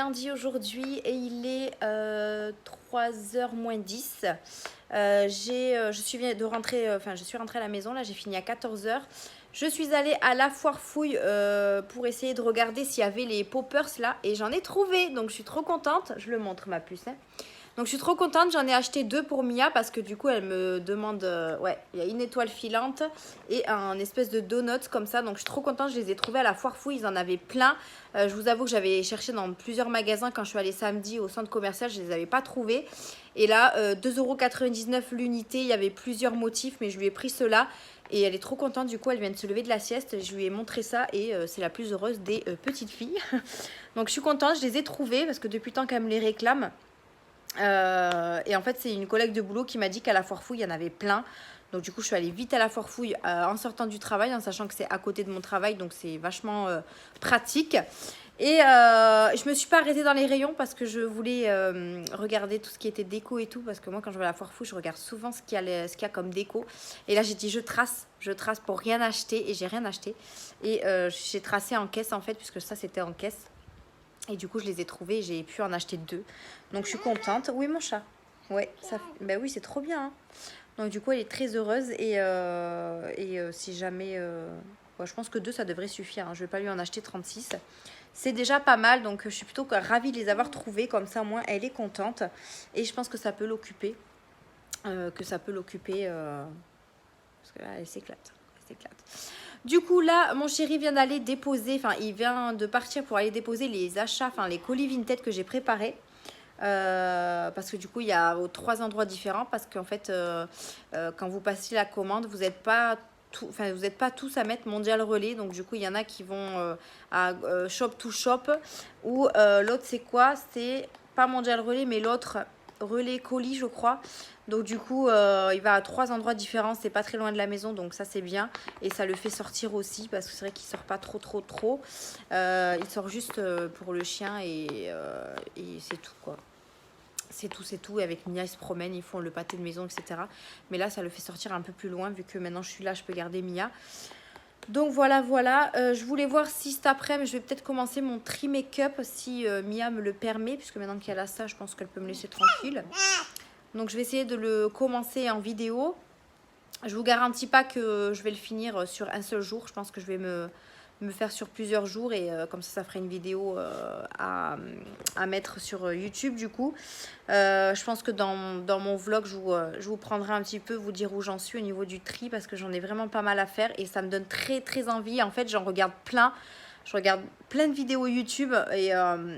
lundi aujourd'hui et il est 3h moins 10. Je suis rentrée à la maison, là j'ai fini à 14h. Je suis allée à la foire fouille pour essayer de regarder s'il y avait les poppers là et j'en ai trouvé, donc je suis trop contente. Je le montre ma puce, hein. Donc je suis trop contente, j'en ai acheté 2 pour Mia parce que du coup elle me demande, ouais, il y a une étoile filante et un espèce de donut comme ça. Donc je suis trop contente, je les ai trouvés à la foire fouille, ils en avaient plein. Je vous avoue que j'avais cherché dans plusieurs magasins quand je suis allée samedi au centre commercial, je les avais pas trouvés. Et là, 2,99 € l'unité, il y avait plusieurs motifs mais je lui ai pris ceux-là. Et elle est trop contente, du coup elle vient de se lever de la sieste, je lui ai montré ça et c'est la plus heureuse des petites filles. Donc je suis contente, je les ai trouvés parce que depuis le temps qu'elle me les réclame. Et en fait c'est une collègue de boulot qui m'a dit qu'à la foire fouille il y en avait plein. Donc du coup je suis allée vite à la foire fouille en sortant du travail, en sachant que c'est à côté de mon travail, donc c'est vachement pratique. Et je me suis pas arrêtée dans les rayons parce que je voulais regarder tout ce qui était déco et tout, parce que moi quand je vais à la foire fouille je regarde souvent ce qu'il y a comme déco. Et là j'ai dit je trace pour rien acheter, et j'ai rien acheté. Et j'ai tracé en caisse en fait, puisque ça c'était en caisse. Et du coup, je les ai trouvés et j'ai pu en acheter 2. Donc, je suis contente. Oui, mon chat. Ouais, ça, bah oui, c'est trop bien, hein. Donc, du coup, elle est très heureuse. Et si jamais... ouais, je pense que 2, ça devrait suffire, hein. Je ne vais pas lui en acheter 36. C'est déjà pas mal. Donc, je suis plutôt ravie de les avoir trouvés. Comme ça, au moins, elle est contente. Et je pense que ça peut l'occuper. Parce que là, elle s'éclate. Elle s'éclate. Du coup, là, mon chéri vient d'aller déposer, enfin, il vient de partir pour aller déposer les achats, enfin, les colis Vinted que j'ai préparés. Parce que du coup, il y a 3 endroits différents. Parce qu'en fait, quand vous passez la commande, vous n'êtes pas tous à mettre Mondial Relais. Donc, du coup, il y en a qui vont à Shop to Shop. Ou l'autre, c'est quoi? C'est pas Mondial Relais, mais l'autre, Relais Colis, je crois. Donc du coup, il va à 3 endroits différents, c'est pas très loin de la maison, donc ça c'est bien. Et ça le fait sortir aussi, parce que c'est vrai qu'il sort pas trop. Il sort juste pour le chien et c'est tout, quoi. C'est tout. Et avec Mia, ils se promènent, ils font le pâté de maison, etc. Mais là, ça le fait sortir un peu plus loin, vu que maintenant je suis là, je peux garder Mia. Donc voilà. Je voulais voir si cet après-midi, je vais peut-être commencer mon tri make-up, si Mia me le permet, puisque maintenant qu'elle a ça, je pense qu'elle peut me laisser tranquille. Donc je vais essayer de le commencer en vidéo. Je vous garantis pas que je vais le finir sur un seul jour. Je pense que je vais me faire sur plusieurs jours, et comme ça ferait une vidéo à mettre sur YouTube du coup. Je pense que dans mon vlog, je vous prendrai un petit peu, vous dire où j'en suis au niveau du tri, parce que j'en ai vraiment pas mal à faire et ça me donne très envie. En fait, j'en regarde plein. Je regarde plein de vidéos YouTube et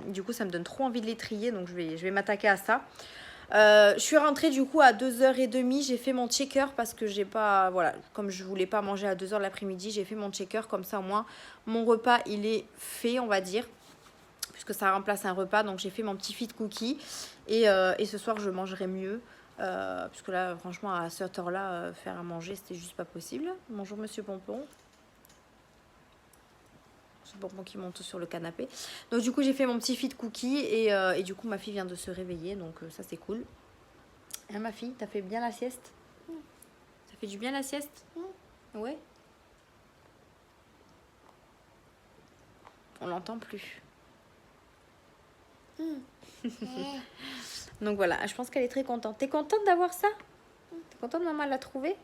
du coup, ça me donne trop envie de les trier. Donc, je vais m'attaquer à ça. Je suis rentrée du coup à 2h30, j'ai fait mon checker parce que j'ai pas, voilà, comme je voulais pas manger à 2h l'après-midi, j'ai fait mon checker, comme ça au moins mon repas il est fait, on va dire, puisque ça remplace un repas. Donc j'ai fait mon petit fit cookie et ce soir je mangerai mieux, puisque là franchement à cette heure là faire à manger c'était juste pas possible. Bonjour monsieur Pompon. C'est Pompon qui monte sur le canapé. Donc du coup j'ai fait mon petit fit cookie et du coup ma fille vient de se réveiller, donc ça c'est cool. Hein, ma fille, t'as fait bien la sieste? Ça fait du bien la sieste? Ouais. On l'entend plus. Donc voilà, je pense qu'elle est très contente. T'es contente d'avoir ça? T'es contente, maman l'a trouvé?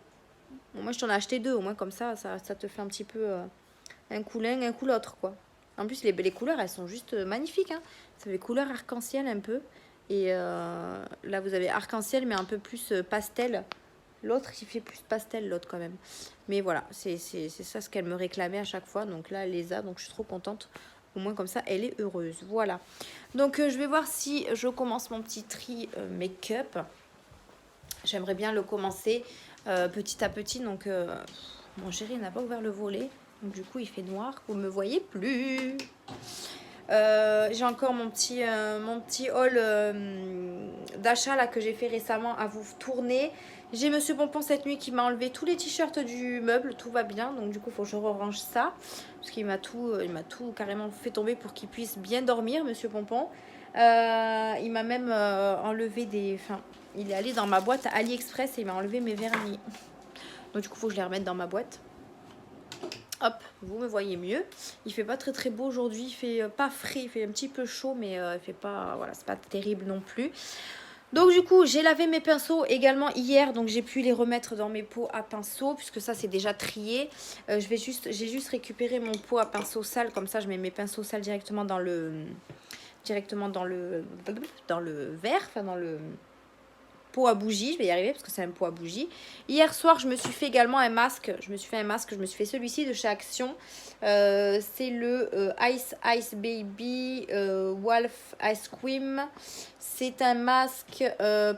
Bon, moi je t'en ai acheté 2, au moins comme ça te fait un petit peu un coup l'un, un coup l'autre, quoi. En plus les couleurs elles sont juste magnifiques, hein. C'est des couleurs arc-en-ciel un peu. Et là vous avez arc-en-ciel mais un peu plus pastel. L'autre il fait plus pastel, l'autre quand même. Mais voilà, c'est ça ce qu'elle me réclamait à chaque fois. Donc là elle les a, donc je suis trop contente. Au moins comme ça elle est heureuse. Voilà. Donc je vais voir si je commence mon petit tri make-up. J'aimerais bien le commencer petit à petit. Donc mon chéri n'a pas ouvert le volet. Donc du coup il fait noir. Vous ne me voyez plus. J'ai encore mon petit haul d'achat là que j'ai fait récemment à vous tourner. J'ai Monsieur Pompon cette nuit qui m'a enlevé tous les t-shirts du meuble, tout va bien, donc du coup il faut que je range ça parce qu'il m'a tout carrément fait tomber pour qu'il puisse bien dormir, Monsieur Pompon. Il m'a même enlevé il est allé dans ma boîte AliExpress et il m'a enlevé mes vernis, donc du coup il faut que je les remette dans ma boîte. Hop, vous me voyez mieux. Il fait pas très beau aujourd'hui, il fait pas frais, il fait un petit peu chaud, mais il fait pas, voilà, c'est pas terrible non plus. Donc du coup, j'ai lavé mes pinceaux également hier, donc j'ai pu les remettre dans mes pots à pinceaux, puisque ça c'est déjà trié. J'ai juste récupéré mon pot à pinceaux sale, comme ça je mets mes pinceaux sales directement dans le verre, enfin dans le pot à bougie. Je vais y arriver parce que c'est un pot à bougie. Hier soir, je me suis fait également un masque. Je me suis fait celui-ci de chez Action. C'est le Ice Baby Wolf Ice Cream. C'est un masque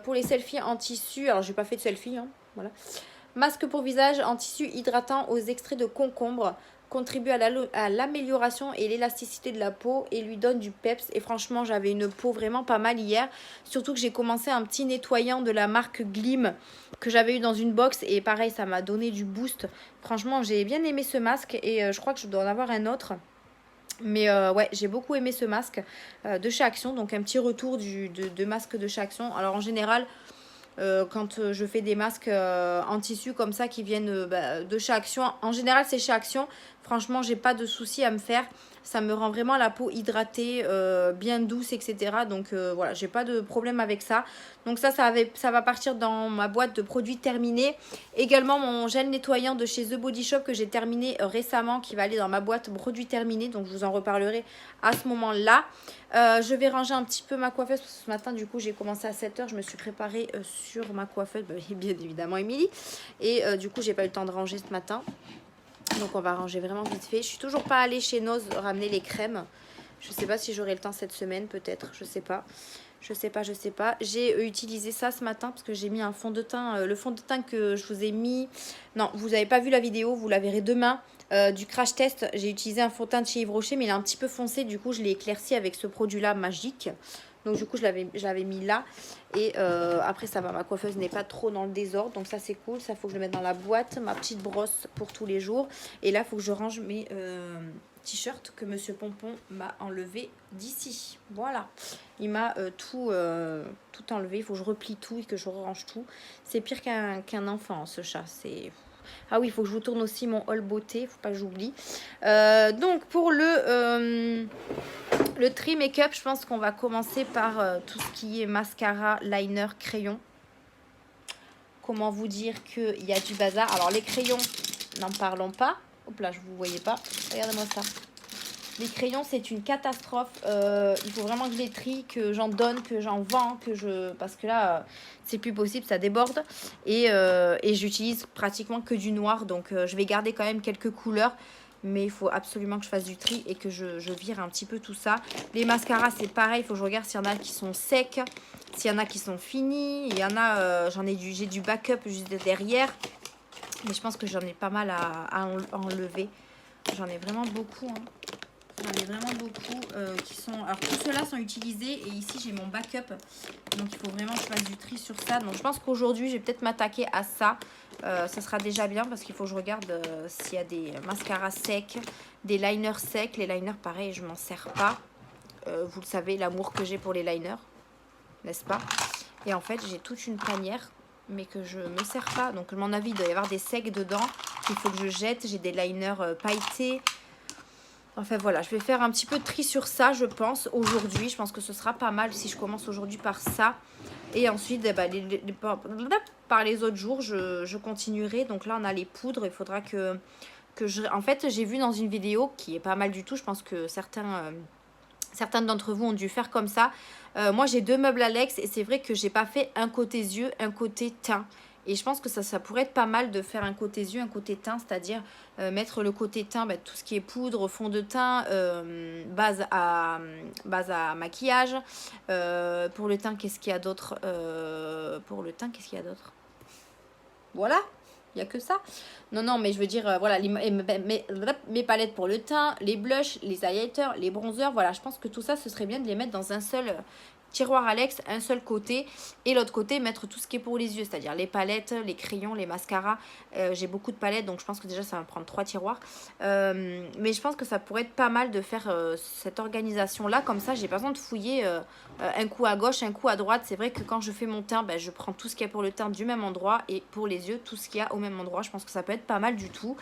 pour les selfies en tissu. Alors, j'ai pas fait de selfie, hein, voilà. Masque pour visage en tissu hydratant aux extraits de concombre. Contribue à l'amélioration et l'élasticité de la peau et lui donne du peps. Et franchement, j'avais une peau vraiment pas mal hier. Surtout que j'ai commencé un petit nettoyant de la marque Glim que j'avais eu dans une box. Et pareil, ça m'a donné du boost. Franchement, j'ai bien aimé ce masque et je crois que je dois en avoir un autre. Mais ouais, j'ai beaucoup aimé ce masque de chez Action. Donc un petit retour de masque de chez Action. Alors en général... quand je fais des masques en tissu comme ça qui viennent de chez Action. En général, c'est chez Action. Franchement, j'ai pas de souci à me faire. Ça me rend vraiment la peau hydratée, bien douce, etc. Donc voilà, j'ai pas de problème avec ça. Donc ça va partir dans ma boîte de produits terminés. Également mon gel nettoyant de chez The Body Shop que j'ai terminé récemment, qui va aller dans ma boîte produits terminés. Donc je vous en reparlerai à ce moment-là. Je vais ranger un petit peu ma coiffeuse parce que ce matin, du coup, j'ai commencé à 7 h. Je me suis préparée sur ma coiffeuse, bien évidemment Émilie. Et du coup, j'ai pas eu le temps de ranger ce matin. Donc on va ranger vraiment vite fait. Je suis toujours pas allée chez Noz ramener les crèmes. Je sais pas si j'aurai le temps cette semaine, peut-être. Je sais pas. J'ai utilisé ça ce matin parce que j'ai mis un fond de teint. Le fond de teint que je vous ai mis... Non, vous n'avez pas vu la vidéo, vous la verrez demain. Du crash test, j'ai utilisé un fond de teint de chez Yves Rocher, mais il est un petit peu foncé. Du coup, je l'ai éclairci avec ce produit-là magique. Donc du coup, je l'avais mis là. Et après, ça va, ma coiffeuse n'est pas trop dans le désordre. Donc ça, c'est cool. Ça, faut que je le mette dans la boîte. Ma petite brosse pour tous les jours. Et là, il faut que je range mes t-shirts que Monsieur Pompon m'a enlevé d'ici. Voilà. Il m'a tout enlevé. Il faut que je replie tout et que je range tout. C'est pire qu'un enfant, ce chat. C'est... Ah oui, il faut que je vous tourne aussi mon haul beauté. Il ne faut pas que j'oublie. Donc, pour le tri make-up, je pense qu'on va commencer par tout ce qui est mascara, liner, crayon. Comment vous dire qu'il y a du bazar. Alors, les crayons, n'en parlons pas. Hop là, je ne vous voyais pas. Regardez-moi ça. Les crayons, c'est une catastrophe. Il faut vraiment que je les trie, que j'en donne, que j'en vends, parce que là, c'est plus possible, ça déborde. Et j'utilise pratiquement que du noir, donc je vais garder quand même quelques couleurs. Mais il faut absolument que je fasse du tri et que je vire un petit peu tout ça. Les mascaras, c'est pareil. Il faut que je regarde s'il y en a qui sont secs, s'il y en a qui sont finis. Il y en a, j'ai du backup juste derrière. Mais je pense que j'en ai pas mal à enlever. J'en ai vraiment beaucoup, hein. J'en ai vraiment beaucoup qui sont... Alors, tous ceux-là sont utilisés et ici, j'ai mon backup. Donc, il faut vraiment que je fasse du tri sur ça. Donc, je pense qu'aujourd'hui, je vais peut-être m'attaquer à ça. Ça sera déjà bien parce qu'il faut que je regarde s'il y a des mascaras secs, des liners secs. Les liners, pareil, je m'en sers pas. Vous le savez, l'amour que j'ai pour les liners, n'est-ce pas? Et en fait, j'ai toute une panière, mais que je me sers pas. Donc, à mon avis, il doit y avoir des secs dedans qu'il faut que je jette. J'ai des liners pailletés. Enfin voilà, je vais faire un petit peu de tri sur ça, je pense, aujourd'hui. Je pense que ce sera pas mal si je commence aujourd'hui par ça. Et ensuite, par les autres jours, je continuerai. Donc là, on a les poudres. Il faudra que je... En fait, j'ai vu dans une vidéo qui est pas mal du tout. Je pense que certains d'entre vous ont dû faire comme ça. Moi, j'ai 2 meubles Alex et c'est vrai que j'ai pas fait un côté yeux, un côté teint. Et je pense que ça pourrait être pas mal de faire un côté yeux, un côté teint, c'est-à-dire mettre le côté teint, tout ce qui est poudre, fond de teint, base à maquillage. Pour le teint, qu'est-ce qu'il y a d'autre? Voilà, il n'y a que ça. Non, mais je veux dire, voilà, mes palettes pour le teint, les blushs, les highlighters, les bronzers. Voilà, je pense que tout ça, ce serait bien de les mettre dans un seul... tiroir Alex, un seul côté, et l'autre côté mettre tout ce qui est pour les yeux, c'est-à-dire les palettes, les crayons, les mascaras. J'ai beaucoup de palettes, donc je pense que déjà ça va me prendre 3 tiroirs, mais je pense que ça pourrait être pas mal de faire cette organisation là, comme ça j'ai pas besoin de fouiller un coup à gauche, un coup à droite. C'est vrai que quand je fais mon teint, ben, je prends tout ce qu'il y a pour le teint du même endroit et pour les yeux, tout ce qu'il y a au même endroit. Je pense que ça peut être pas mal du tout.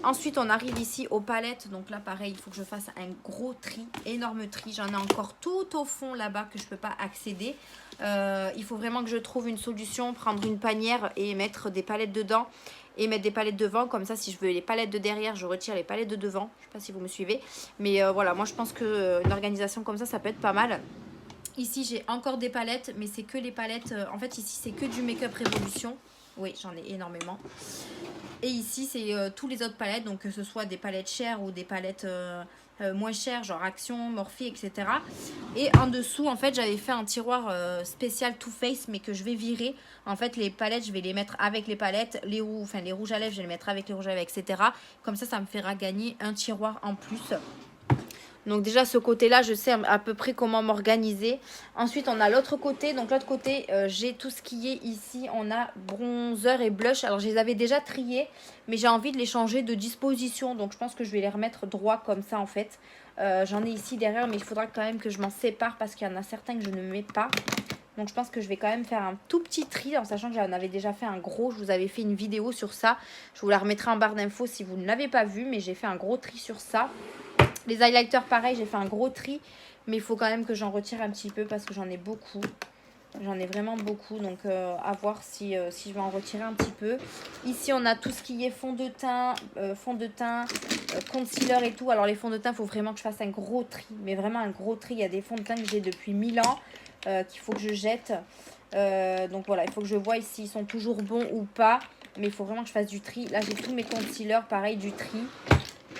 Ensuite, on arrive ici aux palettes. Donc là, pareil, il faut que je fasse un gros tri, énorme tri. J'en ai encore tout au fond là-bas que je ne peux pas accéder. Il faut vraiment que je trouve une solution, prendre une panière et mettre des palettes dedans et mettre des palettes devant. Comme ça, si je veux les palettes de derrière, je retire les palettes de devant. Je ne sais pas si vous me suivez. Mais voilà, moi, je pense qu'une organisation comme ça peut être pas mal. Ici, j'ai encore des palettes, mais c'est que les palettes... en fait, ici, c'est que du Make Up Révolution. Oui, j'en ai énormément. Et ici, c'est tous les autres palettes, donc que ce soit des palettes chères ou des palettes moins chères, genre Action, Morphe, etc. Et en dessous, en fait, j'avais fait un tiroir spécial Too Faced, mais que je vais virer. En fait, les palettes, je vais les mettre avec les palettes. Les rouges à lèvres, je vais les mettre avec les rouges à lèvres, etc. Comme ça me fera gagner un tiroir en plus. Donc déjà ce côté-là, je sais à peu près comment m'organiser. Ensuite, on a l'autre côté. Donc l'autre côté, j'ai tout ce qui est ici. On a bronzer et blush. Alors je les avais déjà triés, mais j'ai envie de les changer de disposition. Donc je pense que je vais les remettre droit comme ça en fait. J'en ai ici derrière, mais il faudra quand même que je m'en sépare parce qu'il y en a certains que je ne mets pas. Donc je pense que je vais quand même faire un tout petit tri, en sachant que j'en avais déjà fait un gros. Je vous avais fait une vidéo sur ça. Je vous la remettrai en barre d'infos si vous ne l'avez pas vu, mais j'ai fait un gros tri sur ça. Les highlighters, pareil, j'ai fait un gros tri. Mais il faut quand même que j'en retire un petit peu parce que j'en ai beaucoup. J'en ai vraiment beaucoup. Donc, à voir si je vais en retirer un petit peu. Ici, on a tout ce qui est fond de teint, concealer et tout. Alors, les fonds de teint, il faut vraiment que je fasse un gros tri. Mais vraiment un gros tri. Il y a des fonds de teint que j'ai depuis 1000 ans qu'il faut que je jette. Donc, voilà, il faut que je vois s'ils sont toujours bons ou pas. Mais il faut vraiment que je fasse du tri. Là, j'ai tous mes concealers, pareil, du tri.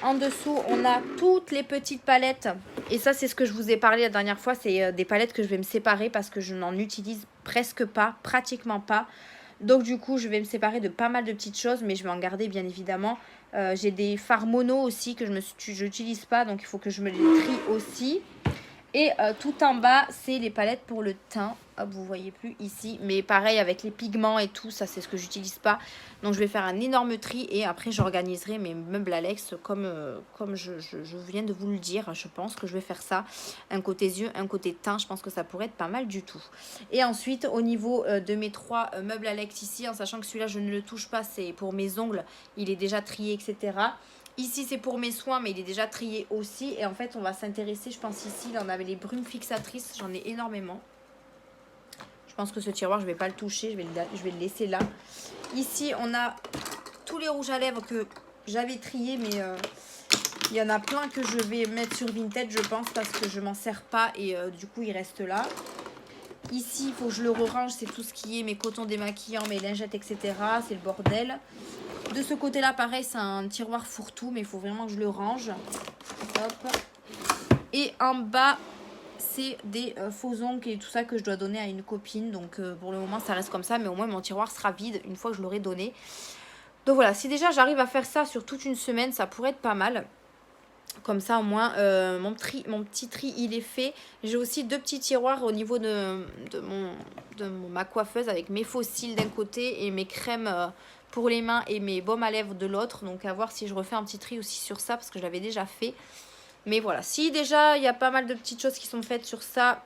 En dessous, on a toutes les petites palettes. Et ça, c'est ce que je vous ai parlé la dernière fois. C'est des palettes que je vais me séparer parce que je n'en utilise presque pas, pratiquement pas. Donc, du coup, je vais me séparer de pas mal de petites choses. Mais je vais en garder, bien évidemment. J'ai des fards mono aussi que je n'utilise pas. Donc, il faut que je me les trie aussi. Et tout en bas, c'est les palettes pour le teint. Hop, vous voyez plus ici. Mais pareil, avec les pigments et tout, ça, c'est ce que j'utilise pas. Donc, je vais faire un énorme tri. Et après, j'organiserai mes meubles Alex comme je viens de vous le dire. Je pense que je vais faire ça. Un côté yeux, un côté teint. Je pense que ça pourrait être pas mal du tout. Et ensuite, au niveau de mes 3 meubles Alex ici, en sachant que celui-là, je ne le touche pas. C'est pour mes ongles. Il est déjà trié, etc. Ici, c'est pour mes soins, mais il est déjà trié aussi. Et en fait, on va s'intéresser, je pense ici, là, on avait les brumes fixatrices. J'en ai énormément. Je pense que ce tiroir, je ne vais pas le toucher. Je vais le laisser là. Ici, on a tous les rouges à lèvres que j'avais triés, mais il y en a plein que je vais mettre sur Vinted, je pense, parce que je ne m'en sers pas. Et du coup, il reste là. Ici, il faut que je le range. C'est tout ce qui est mes cotons démaquillants, mes lingettes, etc. C'est le bordel. De ce côté-là, pareil, c'est un tiroir fourre-tout, mais il faut vraiment que je le range. Hop. Et en bas, c'est des faux ongles et tout ça que je dois donner à une copine. Donc, pour le moment, ça reste comme ça. Mais au moins, mon tiroir sera vide une fois que je l'aurai donné. Donc, voilà. Si déjà, j'arrive à faire ça sur toute une semaine, ça pourrait être pas mal. Comme ça, au moins, mon petit tri, il est fait. J'ai aussi 2 petits tiroirs au niveau de ma coiffeuse avec mes faux cils d'un côté et mes crèmes pour les mains et mes baumes à lèvres de l'autre. Donc, à voir si je refais un petit tri aussi sur ça parce que je l'avais déjà fait. Mais voilà, si déjà, il y a pas mal de petites choses qui sont faites sur ça,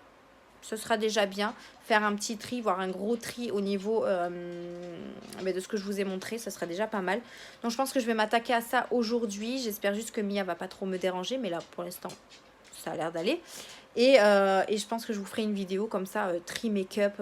ce sera déjà bien. Faire un petit tri, voire un gros tri au niveau de ce que je vous ai montré, ça serait déjà pas mal. Donc je pense que je vais m'attaquer à ça aujourd'hui. J'espère juste que Mia va pas trop me déranger, mais là pour l'instant ça a l'air d'aller. Et je pense que je vous ferai une vidéo comme ça, tri make-up.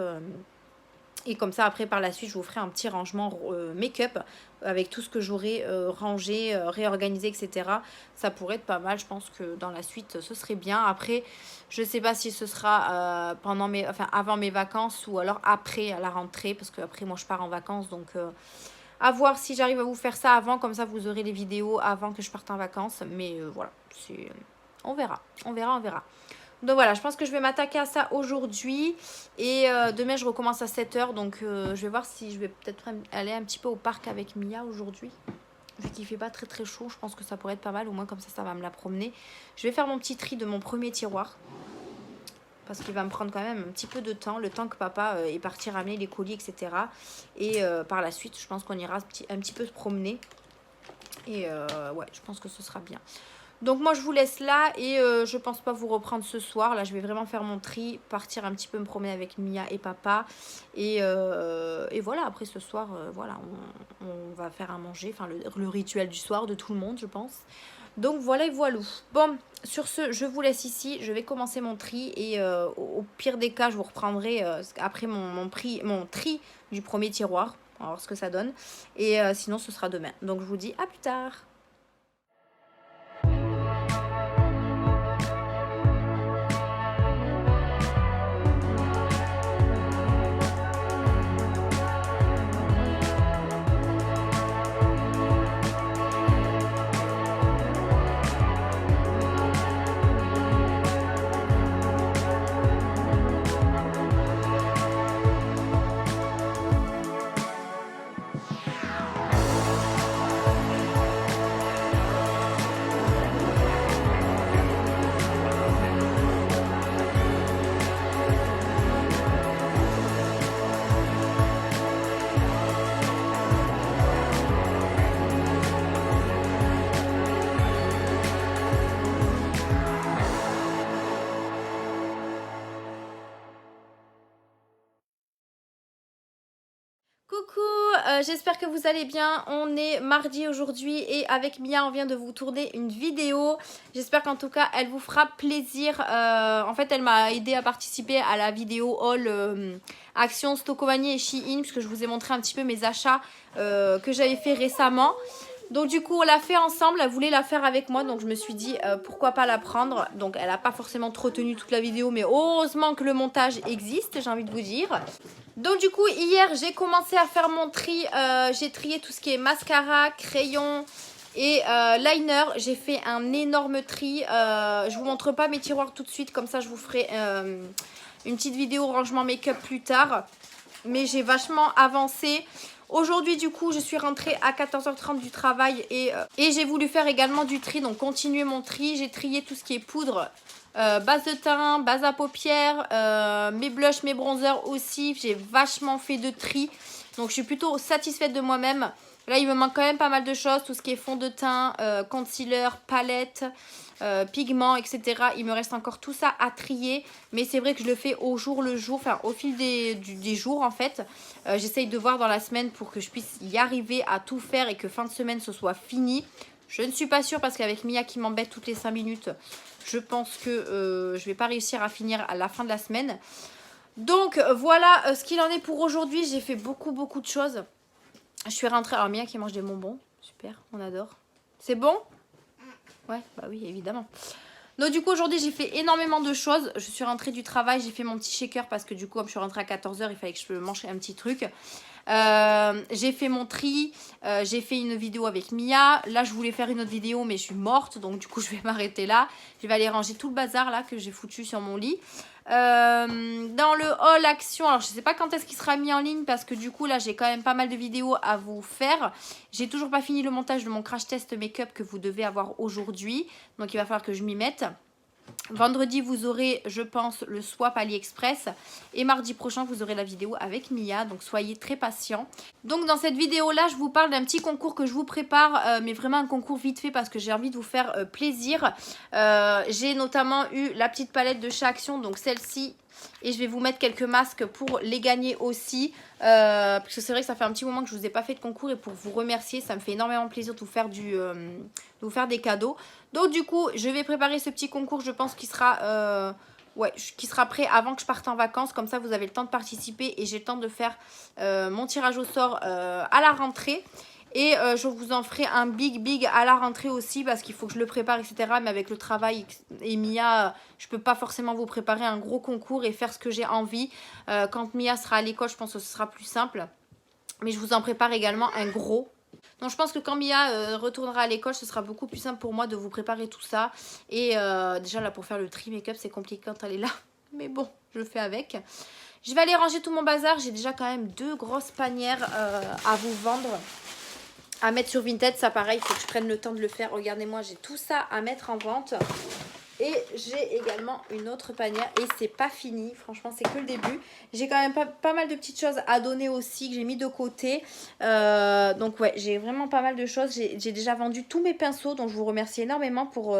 Et comme ça, après, par la suite, je vous ferai un petit rangement make-up avec tout ce que j'aurai rangé, réorganisé, etc. Ça pourrait être pas mal. Je pense que dans la suite, ce serait bien. Après, je ne sais pas si ce sera avant mes vacances ou alors après, à la rentrée. Parce qu'après, moi, je pars en vacances. Donc, à voir si j'arrive à vous faire ça avant. Comme ça, vous aurez les vidéos avant que je parte en vacances. Mais voilà, on verra. On verra, on verra. Donc voilà, je pense que je vais m'attaquer à ça aujourd'hui. Et demain, je recommence à 7 h. Donc je vais voir si je vais peut-être aller un petit peu au parc avec Mia aujourd'hui. Vu qu'il ne fait pas très très chaud, je pense que ça pourrait être pas mal. Au moins comme ça va me la promener. Je vais faire mon petit tri de mon premier tiroir. Parce qu'il va me prendre quand même un petit peu de temps. Le temps que papa est parti ramener les colis, etc. Et par la suite, je pense qu'on ira un petit peu se promener. Et ouais, je pense que ce sera bien. Donc moi je vous laisse là et je pense pas vous reprendre ce soir. Là je vais vraiment faire mon tri, partir un petit peu me promener avec Mia et papa. Et voilà, après ce soir, voilà, on va faire à manger. Enfin le rituel du soir de tout le monde je pense. Donc voilà et voilà. Bon, sur ce, je vous laisse ici. Je vais commencer mon tri et au pire des cas, je vous reprendrai après mon tri du premier tiroir. On va voir ce que ça donne. Et sinon, ce sera demain. Donc je vous dis à plus tard. Coucou, j'espère que vous allez bien. On est mardi aujourd'hui et avec Mia on vient de vous tourner une vidéo. J'espère qu'en tout cas elle vous fera plaisir. En fait elle m'a aidé à participer à la vidéo haul Action Stockomanie et Shein, puisque je vous ai montré un petit peu mes achats que j'avais fait récemment. Donc du coup on l'a fait ensemble, elle voulait la faire avec moi, donc je me suis dit pourquoi pas la prendre. Donc elle n'a pas forcément trop tenu toute la vidéo, mais heureusement que le montage existe, j'ai envie de vous dire. Donc du coup hier j'ai commencé à faire mon tri, j'ai trié tout ce qui est mascara, crayon et liner. J'ai fait un énorme tri, je vous montre pas mes tiroirs tout de suite, comme ça je vous ferai une petite vidéo rangement make-up plus tard. Mais j'ai vachement avancé. Aujourd'hui du coup je suis rentrée à 14h30 du travail et j'ai voulu faire également du tri, donc continuer mon tri. J'ai trié tout ce qui est poudre, base de teint, base à paupières, mes blushs, mes bronzers aussi. J'ai vachement fait de tri, donc je suis plutôt satisfaite de moi-même. Là il me manque quand même pas mal de choses, tout ce qui est fond de teint, concealer, palette, pigments, etc. Il me reste encore tout ça à trier, mais c'est vrai que je le fais au jour le jour, enfin au fil des jours en fait. J'essaye de voir dans la semaine pour que je puisse y arriver à tout faire et que fin de semaine ce soit fini. Je ne suis pas sûre parce qu'avec Mia qui m'embête toutes les 5 minutes, je pense que je vais pas réussir à finir à la fin de la semaine. Donc voilà ce qu'il en est pour aujourd'hui. J'ai fait beaucoup de choses. Je suis rentrée, alors Mia qui mange des bonbons, super, on adore. C'est bon ? Ouais, bah oui, évidemment. Donc du coup aujourd'hui j'ai fait énormément de choses. Je suis rentrée du travail, j'ai fait mon petit shaker parce que du coup comme je suis rentrée à 14h, il fallait que je mange un petit truc. J'ai fait mon tri, j'ai fait une vidéo avec Mia. Là je voulais faire une autre vidéo mais je suis morte, donc du coup je vais m'arrêter là. Je vais aller ranger tout le bazar là que j'ai foutu sur mon lit. Dans le haul action, alors je sais pas quand est-ce qu'il sera mis en ligne parce que du coup là j'ai quand même pas mal de vidéos à vous faire. J'ai toujours pas fini le montage de mon crash test make-up que vous devez avoir aujourd'hui, donc il va falloir que je m'y mette. Vendredi vous aurez je pense le swap AliExpress et mardi prochain vous aurez la vidéo avec Mia, donc soyez très patients. Donc dans cette vidéo là je vous parle d'un petit concours que je vous prépare, mais vraiment un concours vite fait parce que j'ai envie de vous faire plaisir. J'ai notamment eu la petite palette de chez Action, donc celle-ci, et je vais vous mettre quelques masques pour les gagner aussi, parce que c'est vrai que ça fait un petit moment que je vous ai pas fait de concours et pour vous remercier ça me fait énormément plaisir de vous faire des cadeaux. Donc du coup je vais préparer ce petit concours, je pense qu'il sera qui sera prêt avant que je parte en vacances, comme ça vous avez le temps de participer et j'ai le temps de faire mon tirage au sort à la rentrée. Et je vous en ferai un big à la rentrée aussi parce qu'il faut que je le prépare, etc. Mais avec le travail et Mia, je peux pas forcément vous préparer un gros concours et faire ce que j'ai envie. Quand Mia sera à l'école, je pense que ce sera plus simple. Mais je vous en prépare également un gros. Donc je pense que quand Mia retournera à l'école, ce sera beaucoup plus simple pour moi de vous préparer tout ça. Et déjà là pour faire le tri make-up, c'est compliqué quand elle est là. Mais bon, je le fais avec. Je vais aller ranger tout mon bazar. J'ai déjà quand même 2 grosses panières à vous vendre, à mettre sur Vinted. Ça pareil, il faut que je prenne le temps de le faire. Regardez-moi, j'ai tout ça à mettre en vente. Et j'ai également une autre panière et c'est pas fini, franchement c'est que le début. J'ai quand même pas mal de petites choses à donner aussi que j'ai mis de côté. Donc ouais, j'ai vraiment pas mal de choses. J'ai déjà vendu tous mes pinceaux, donc je vous remercie énormément pour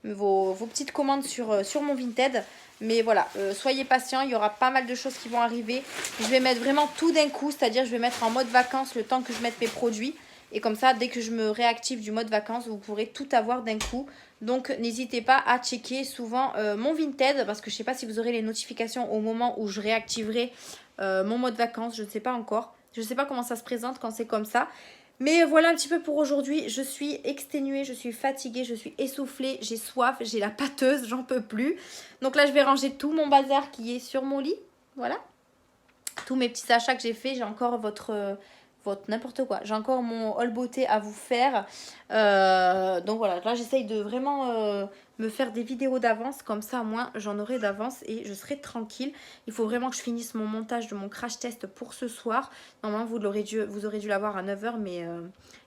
vos petites commandes sur mon Vinted. Mais voilà, soyez patients, il y aura pas mal de choses qui vont arriver. Je vais mettre vraiment tout d'un coup, c'est-à-dire je vais mettre en mode vacances le temps que je mette mes produits. Et comme ça, dès que je me réactive du mode vacances, vous pourrez tout avoir d'un coup. Donc, n'hésitez pas à checker souvent mon Vinted parce que je ne sais pas si vous aurez les notifications au moment où je réactiverai mon mode vacances. Je ne sais pas encore. Je ne sais pas comment ça se présente quand c'est comme ça. Mais voilà un petit peu pour aujourd'hui. Je suis exténuée, je suis fatiguée, je suis essoufflée, j'ai soif, j'ai la pâteuse, j'en peux plus. Donc là, je vais ranger tout mon bazar qui est sur mon lit. Voilà. Tous mes petits achats que j'ai fait. J'ai encore votre n'importe quoi. J'ai encore mon haul beauté à vous faire. Donc voilà, là j'essaye de vraiment me faire des vidéos d'avance. Comme ça, au moins, j'en aurai d'avance et je serai tranquille. Il faut vraiment que je finisse mon montage de mon crash test pour ce soir. Normalement, vous aurez dû l'avoir à 9 h, mais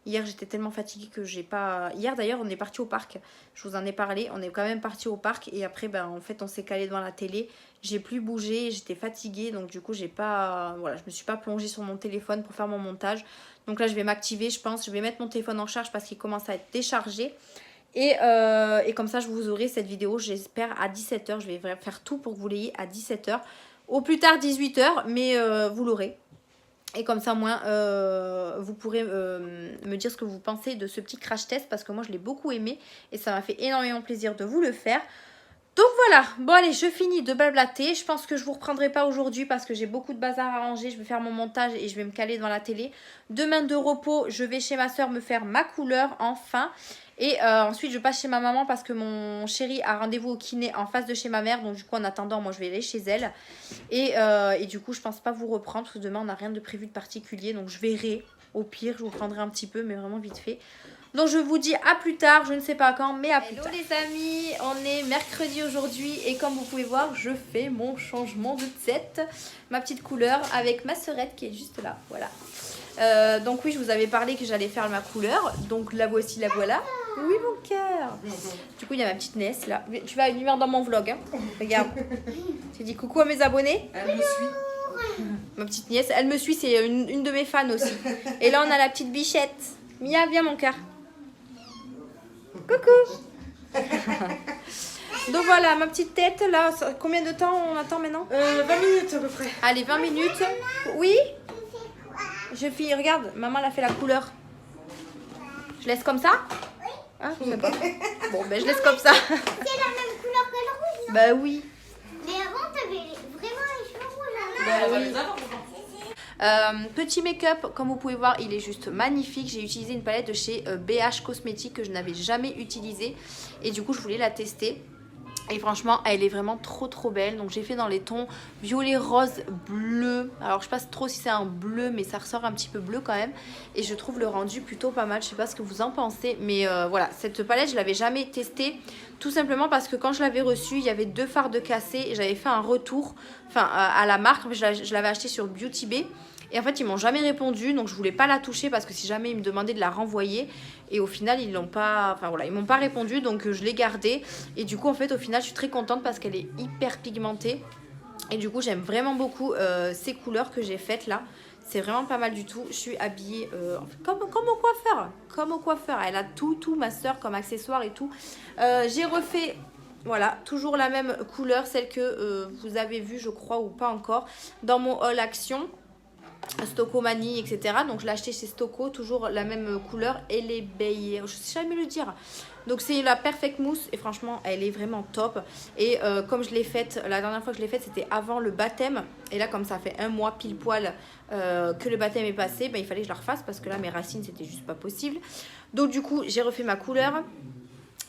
hier, j'étais tellement fatiguée que j'ai pas... Hier, d'ailleurs, on est parti au parc. Je vous en ai parlé. On est quand même parti au parc et après, ben, en fait, on s'est calé devant la télé. J'ai plus bougé, j'étais fatiguée, donc du coup j'ai pas, voilà, je me suis pas plongée sur mon téléphone pour faire mon montage. Donc là je vais m'activer, je pense, je vais mettre mon téléphone en charge parce qu'il commence à être déchargé. Et comme ça je vous aurai cette vidéo, j'espère à 17 h. Je vais faire tout pour que vous l'ayez à 17 h. Au plus tard 18 h, mais vous l'aurez. Et comme ça, moins, vous pourrez me dire ce que vous pensez de ce petit crash test parce que moi je l'ai beaucoup aimé et ça m'a fait énormément plaisir de vous le faire. Donc voilà, bon allez, je finis de blablater. Je pense que je vous reprendrai pas aujourd'hui parce que j'ai beaucoup de bazar à ranger. Je vais faire mon montage et je vais me caler devant la télé. Demain de repos, je vais chez ma soeur me faire ma couleur enfin. Et ensuite, je passe chez ma maman parce que mon chéri a rendez-vous au kiné en face de chez ma mère. Donc du coup, en attendant, moi je vais aller chez elle. Et du coup, je pense pas vous reprendre parce que demain, on n'a rien de prévu de particulier. Donc je verrai. Au pire, je vous prendrai un petit peu, mais vraiment vite fait. Donc je vous dis à plus tard, je ne sais pas quand, mais à plus tard. Hello les amis, on est mercredi aujourd'hui et comme vous pouvez voir, je fais mon changement de set, ma petite couleur avec ma sœurette qui est juste là, voilà. Donc oui, je vous avais parlé que j'allais faire ma couleur, donc la voici, la voilà. Oui mon cœur. Du coup il y a ma petite nièce là, tu vas venir dans mon vlog, hein. Regarde. J'ai dit coucou à mes abonnés. Elle me suit. Ma petite nièce, elle me suit, c'est une de mes fans aussi. Et là on a la petite bichette. Mia, viens mon cœur. Coucou. Donc voilà, ma petite tête, là, combien de temps on attend maintenant 20 minutes à peu près. Allez, 20 minutes. Oui. Je finis, regarde, maman elle a fait la couleur. Je laisse comme ça? Ah, je sais pas. Bon, ben je laisse comme ça. C'est la même couleur que le rouge, non? Bah oui. Mais avant, t'avais vraiment les cheveux rouges. Hein. Bah On va oui. les avoir. Petit make-up, comme vous pouvez voir, il est juste magnifique. J'ai utilisé une palette de chez BH Cosmétiques que je n'avais jamais utilisée. Et du coup, je voulais la tester. Et franchement, elle est vraiment trop belle. Donc j'ai fait dans les tons violet, rose, bleu. Alors je sais pas trop si c'est un bleu, mais ça ressort un petit peu bleu quand même. Et je trouve le rendu plutôt pas mal. Je sais pas ce que vous en pensez. Mais voilà, cette palette, je l'avais jamais testée. Tout simplement parce que quand je l'avais reçue, il y avait 2 fards de cassés. Et j'avais fait un retour à la marque. Je l'avais acheté sur Beauty Bay. Et en fait, ils m'ont jamais répondu, donc je voulais pas la toucher parce que si jamais ils me demandaient de la renvoyer. Et au final, ils l'ont pas, enfin voilà, ils m'ont pas répondu, donc je l'ai gardée. Et du coup, en fait, au final, je suis très contente parce qu'elle est hyper pigmentée. Et du coup, j'aime vraiment beaucoup ces couleurs que j'ai faites là. C'est vraiment pas mal du tout. Je suis habillée comme au coiffeur. Comme au coiffeur. Elle a tout, ma soeur, comme accessoire et tout. J'ai refait... Voilà, toujours la même couleur, celle que vous avez vue, je crois, ou pas encore, dans mon haul action. Stocomanie, etc. Donc je l'ai acheté chez Stoco, toujours la même couleur. Elle est baillée, je sais jamais le dire. Donc c'est la Perfect Mousse et franchement elle est vraiment top. Et comme je l'ai faite, la dernière fois que je l'ai faite c'était avant le baptême. Et là comme ça fait un mois pile poil que le baptême est passé, ben, il fallait que je la refasse parce que là mes racines c'était juste pas possible. Donc du coup j'ai refait ma couleur.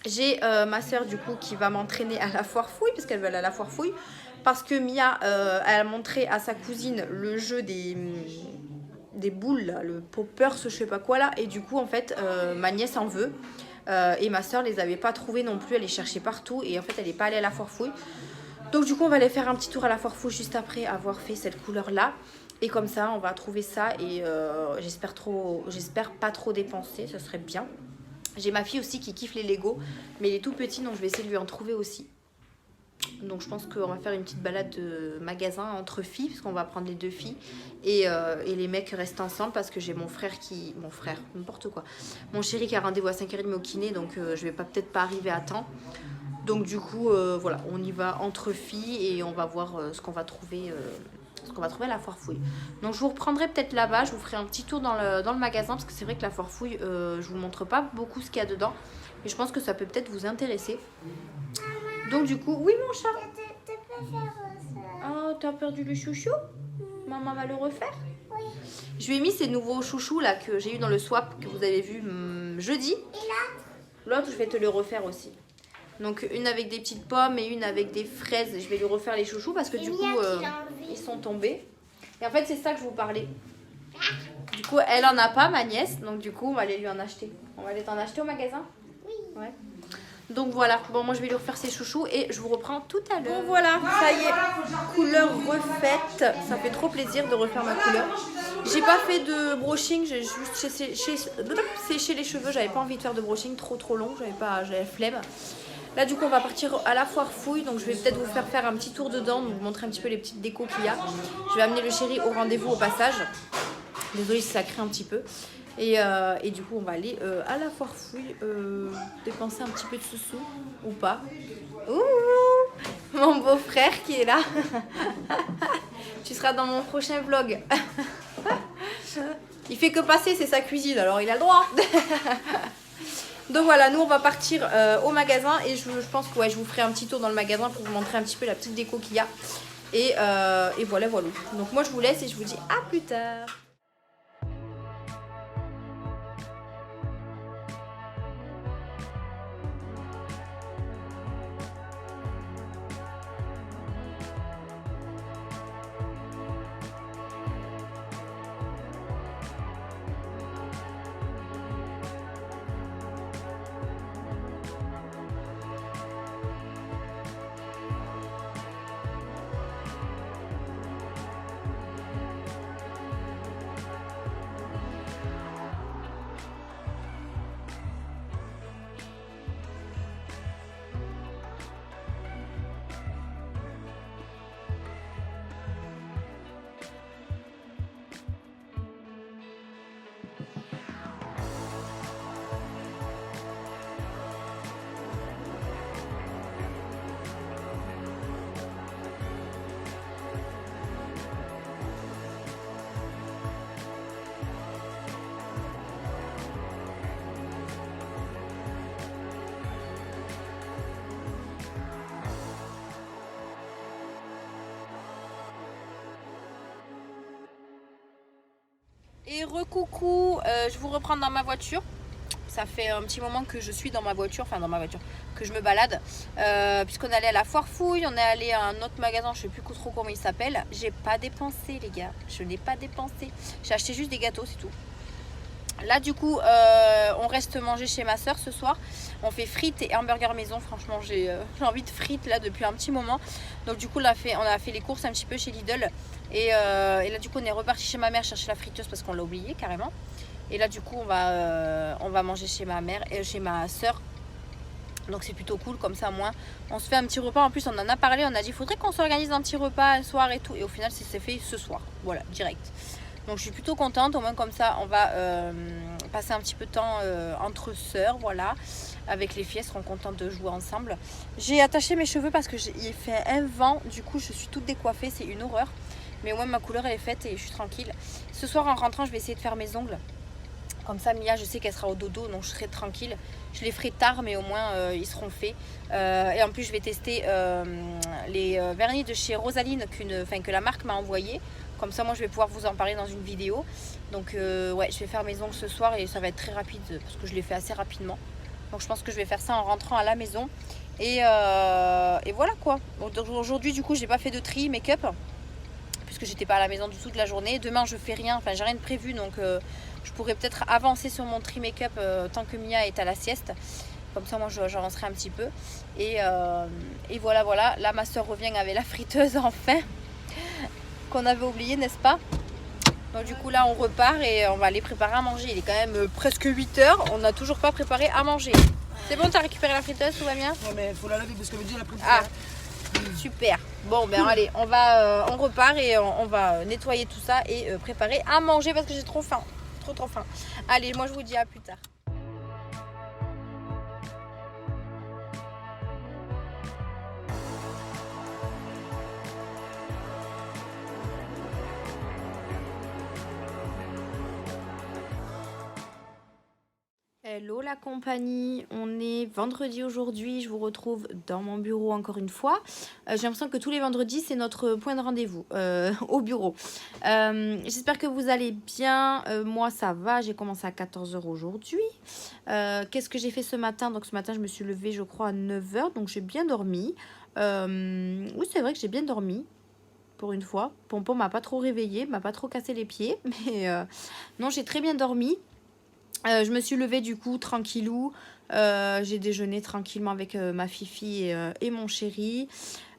J'ai ma soeur du coup qui va m'entraîner à la foire fouille parce qu'elle veut aller à la foire fouille. Parce que Mia, elle a montré à sa cousine le jeu des boules, là, le poppers, je sais pas quoi là. Et du coup, en fait, ma nièce en veut. Et ma soeur les avait pas trouvées non plus. Elle les cherchait partout. Et en fait, elle n'est pas allée à la foire fouille. Donc du coup, on va aller faire un petit tour à la foire fouille juste après avoir fait cette couleur-là. Et comme ça, on va trouver ça. Et j'espère pas trop dépenser. Ça serait bien. J'ai ma fille aussi qui kiffe les Lego, mais il est tout petit, donc je vais essayer de lui en trouver aussi. Donc je pense qu'on va faire une petite balade de magasin entre filles, parce qu'on va prendre les 2 filles. Et les mecs restent ensemble parce que j'ai mon frère, n'importe quoi. Mon chéri qui a rendez-vous à 5h30 au kiné, donc je vais peut-être pas arriver à temps. Donc du coup, voilà, on y va entre filles et on va voir ce qu'on va trouver à la foire fouille. Donc je vous reprendrai peut-être là-bas, je vous ferai un petit tour dans le magasin, parce que c'est vrai que la foire fouille, je vous montre pas beaucoup ce qu'il y a dedans. Et je pense que ça peut peut-être vous intéresser. Donc du coup, oui mon chat. Oh, t'as perdu le chouchou? Maman va le refaire? Oui. Je lui ai mis ces nouveaux chouchous là que j'ai eu dans le swap que vous avez vu jeudi. Et l'autre? L'autre, je vais te le refaire aussi. Donc une avec des petites pommes et une avec des fraises. Je vais lui refaire les chouchous parce que du coup ils sont tombés. Et en fait c'est ça que je vous parlais. Du coup elle en a pas, ma nièce. Donc du coup on va aller lui en acheter. On va aller t'en acheter au magasin? Oui. Ouais. Donc voilà, bon moi je vais lui refaire ses chouchous et je vous reprends tout à l'heure. Bon voilà, ça y est, couleur refaite. Ça fait trop plaisir de refaire ma couleur. J'ai pas fait de brushing, j'ai juste séché les cheveux. J'avais pas envie de faire de brushing trop long, j'avais flemme. Là du coup on va partir à la foire fouille, donc je vais peut-être vous faire un petit tour dedans, vous montrer un petit peu les petites décos qu'il y a. Je vais amener le chéri au rendez-vous au passage. Désolée si ça crie un petit peu. Et du coup on va aller à la foire fouille dépenser un petit peu de sous ou pas. Ouh, mon beau-frère qui est là. Tu seras dans mon prochain vlog. Il fait que passer, c'est sa cuisine, alors il a le droit. Donc voilà, nous on va partir au magasin et je pense que je vous ferai un petit tour dans le magasin pour vous montrer un petit peu la petite déco qu'il y a. Et voilà. Donc moi je vous laisse et je vous dis à plus tard. Et recoucou, je vous reprends dans ma voiture. Ça fait un petit moment que je suis dans ma voiture, que je me balade. Puisqu'on est allé à la foire fouille, on est allé à un autre magasin, je sais plus trop comment il s'appelle. J'ai pas dépensé les gars, je n'ai pas dépensé. J'ai acheté juste des gâteaux, c'est tout. Là du coup, on reste manger chez ma soeur ce soir. On fait frites et hamburgers maison. Franchement, j'ai envie de frites là depuis un petit moment. Donc du coup, on a fait les courses un petit peu chez Lidl. Et là du coup, on est reparti chez ma mère chercher la friteuse parce qu'on l'a oublié carrément. Et là du coup, on va manger chez ma mère et chez ma soeur. Donc c'est plutôt cool, comme ça moins on se fait un petit repas. En plus on en a parlé, on a dit il faudrait qu'on s'organise un petit repas un soir et tout. Et au final c'est fait ce soir, voilà, direct. Donc je suis plutôt contente, au moins comme ça on va passer un petit peu de temps entre sœurs, voilà. Avec les filles, elles seront contentes de jouer ensemble. J'ai attaché mes cheveux parce qu'il fait un vent, du coup je suis toute décoiffée, c'est une horreur. Mais au moins ma couleur elle est faite et je suis tranquille. Ce soir en rentrant je vais essayer de faire mes ongles. Comme ça Mia je sais qu'elle sera au dodo, donc je serai tranquille. Je les ferai tard mais au moins ils seront faits. Et en plus je vais tester les vernis de chez Rosaline que la marque m'a envoyé. Comme ça moi je vais pouvoir vous en parler dans une vidéo. Donc ouais, je vais faire mes ongles ce soir et ça va être très rapide parce que je les fais assez rapidement. Donc je pense que je vais faire ça en rentrant à la maison. Et voilà quoi. Donc aujourd'hui du coup j'ai pas fait de tri make-up puisque j'étais pas à la maison du tout de la journée. Demain je fais rien, enfin j'ai rien de prévu, donc je pourrais peut-être avancer sur mon tri make-up tant que Mia est à la sieste. Comme ça moi j'avancerai un petit peu. Et voilà. Là ma soeur revient avec la friteuse enfin qu'on avait oublié, n'est-ce pas? Donc du coup là on repart et on va aller préparer à manger. Il est quand même presque 8 heures, on n'a toujours pas préparé à manger. C'est bon, t'as récupéré la friteuse, tout va bien? Ouais, mais faut la laver parce que me dit la prise. Ah, super. Bon ben allez, on repart et on va nettoyer tout ça et préparer à manger parce que j'ai trop faim. Trop faim. Allez, moi je vous dis à plus tard. Hello la compagnie, on est vendredi aujourd'hui, je vous retrouve dans mon bureau encore une fois. J'ai l'impression que tous les vendredis c'est notre point de rendez-vous au bureau. J'espère que vous allez bien, moi ça va, j'ai commencé à 14 h aujourd'hui. Qu'est-ce que j'ai fait ce matin? Donc ce matin je me suis levée je crois à 9 h, donc j'ai bien dormi. Oui c'est vrai que j'ai bien dormi. Pour une fois, Pompon m'a pas trop réveillée, m'a pas trop cassé les pieds, mais non j'ai très bien dormi. Je me suis levée du coup tranquillou, j'ai déjeuné tranquillement avec ma fifi et mon chéri.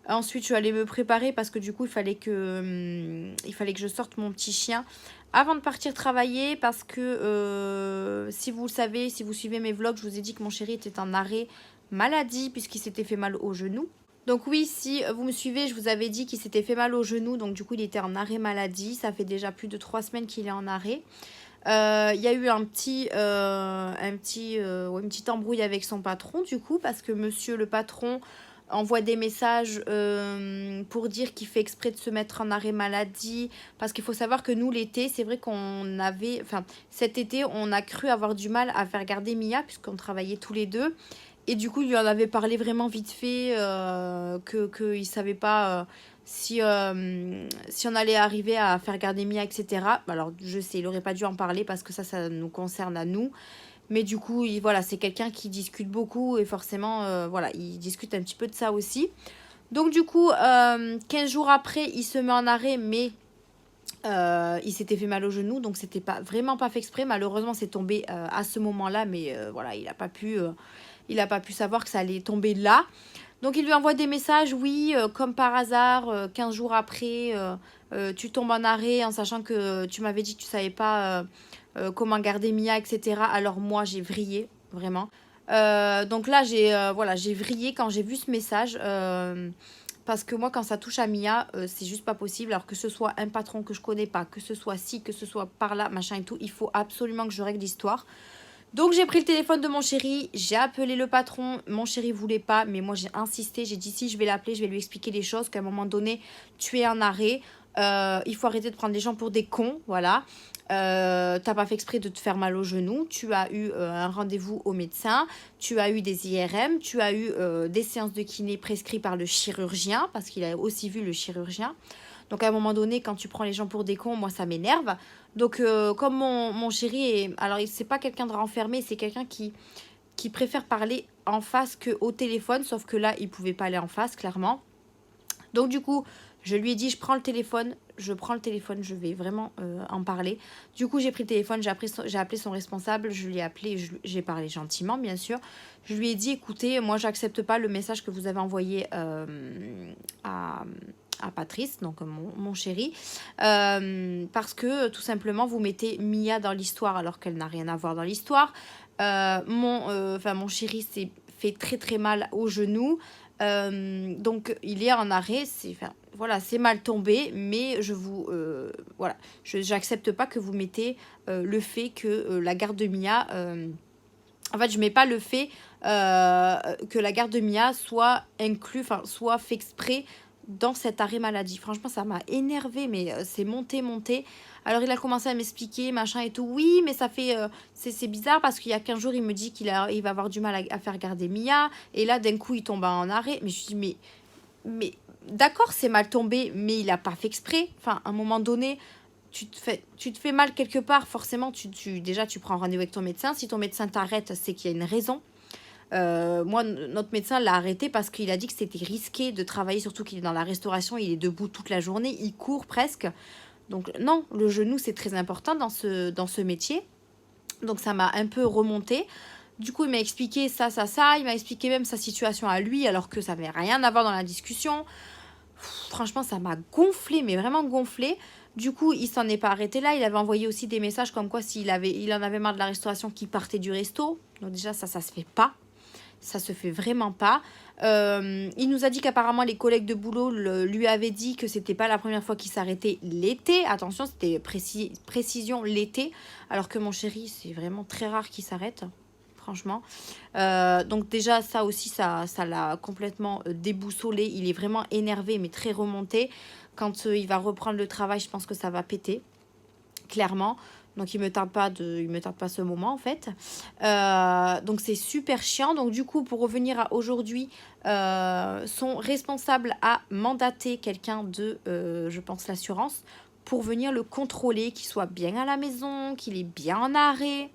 Ensuite je suis allée me préparer parce que du coup il fallait que je sorte mon petit chien avant de partir travailler parce que si vous le savez, si vous suivez mes vlogs, je vous ai dit que mon chéri était en arrêt maladie puisqu'il s'était fait mal au genou. Donc oui, si vous me suivez, je vous avais dit qu'il s'était fait mal au genou, donc du coup il était en arrêt maladie, ça fait déjà plus de 3 semaines qu'il est en arrêt. Il y a eu une petite embrouille avec son patron du coup parce que monsieur le patron envoie des messages pour dire qu'il fait exprès de se mettre en arrêt maladie parce qu'il faut savoir que nous l'été c'est vrai qu'on avait, cet été on a cru avoir du mal à faire garder Mia puisqu'on travaillait tous les deux et du coup il lui en avait parlé vraiment vite fait qu'il savait pas si on allait arriver à faire garder Mia, etc. Alors, je sais, il n'aurait pas dû en parler parce que ça nous concerne à nous. Mais du coup, voilà, c'est quelqu'un qui discute beaucoup et forcément, voilà, il discute un petit peu de ça aussi. Donc, du coup, 15 jours après, il se met en arrêt, mais il s'était fait mal au genou. Donc, c'était vraiment pas fait exprès. Malheureusement, c'est tombé à ce moment-là, mais voilà, il n'a pas pu savoir que ça allait tomber là. Donc, il lui envoie des messages, oui, comme par hasard, 15 jours après, tu tombes en arrêt en sachant que tu m'avais dit que tu savais pas comment garder Mia, etc. Alors, moi, j'ai vrillé, vraiment. Donc là, j'ai vrillé quand j'ai vu ce message. Parce que moi, quand ça touche à Mia, c'est juste pas possible. Alors que ce soit un patron que je connais pas, que ce soit ci, que ce soit par là, machin et tout, il faut absolument que je règle l'histoire. Donc j'ai pris le téléphone de mon chéri, j'ai appelé le patron, mon chéri voulait pas, mais moi j'ai insisté, j'ai dit si je vais l'appeler, je vais lui expliquer les choses, qu'à un moment donné, tu es en arrêt, il faut arrêter de prendre les gens pour des cons, voilà. T'as pas fait exprès de te faire mal au genou, tu as eu un rendez-vous au médecin, tu as eu des IRM, tu as eu des séances de kiné prescrites par le chirurgien, parce qu'il a aussi vu le chirurgien. Donc à un moment donné, quand tu prends les gens pour des cons, moi ça m'énerve. Donc comme mon chéri alors c'est pas quelqu'un de renfermé, c'est quelqu'un qui préfère parler en face qu'au téléphone, sauf que là il pouvait pas aller en face clairement. Donc du coup je lui ai dit je prends le téléphone, je vais vraiment en parler. Du coup j'ai pris le téléphone, j'ai appelé son responsable, je lui ai appelé, j'ai parlé gentiment bien sûr. Je lui ai dit écoutez, moi j'accepte pas le message que vous avez envoyé à Patrice, donc mon chéri, parce que tout simplement vous mettez Mia dans l'histoire alors qu'elle n'a rien à voir dans l'histoire. Mon chéri s'est fait très très mal au genou, donc il est en arrêt, c'est mal tombé, mais j'accepte pas que vous mettez le fait que la garde de Mia, en fait je mets pas le fait que la garde de Mia soit inclus, soit fait exprès dans cet arrêt maladie. Franchement, ça m'a énervé, mais c'est monté. Alors, il a commencé à m'expliquer, machin et tout. Oui, mais ça fait... c'est bizarre parce qu'il y a 15 jours, il me dit qu'il va avoir du mal à faire garder Mia. Et là, d'un coup, il tombe en arrêt. Mais je dis, mais d'accord, c'est mal tombé, mais il n'a pas fait exprès. Enfin, à un moment donné, tu te fais mal quelque part. Forcément, déjà, tu prends rendez-vous avec ton médecin. Si ton médecin t'arrête, c'est qu'il y a une raison. Moi, notre médecin l'a arrêté parce qu'il a dit que c'était risqué de travailler, surtout qu'il est dans la restauration, il est debout toute la journée, il court presque. Donc non, le genou c'est très important dans ce métier. Donc ça m'a un peu remonté. Du coup, il m'a expliqué ça. Il m'a expliqué même sa situation à lui, alors que ça n'avait rien à voir dans la discussion. Franchement, ça m'a gonflé, mais vraiment gonflé. Du coup, il s'en est pas arrêté là. Il avait envoyé aussi des messages comme quoi il en avait marre de la restauration, qu'il partait du resto. Donc déjà, ça se fait pas. Ça se fait vraiment pas. Il nous a dit qu'apparemment les collègues de boulot lui avaient dit que c'était pas la première fois qu'il s'arrêtait l'été. Attention, c'était précision l'été. Alors que mon chéri, c'est vraiment très rare qu'il s'arrête. Franchement. Donc déjà, ça aussi, ça l'a complètement déboussolé. Il est vraiment énervé, mais très remonté. Quand il va reprendre le travail, je pense que ça va péter. Clairement. Donc, il me tarde pas ce moment, en fait. Donc, c'est super chiant. Donc, du coup, pour revenir à aujourd'hui, son responsable a mandaté quelqu'un de, je pense, l'assurance pour venir le contrôler, qu'il soit bien à la maison, qu'il est bien en arrêt.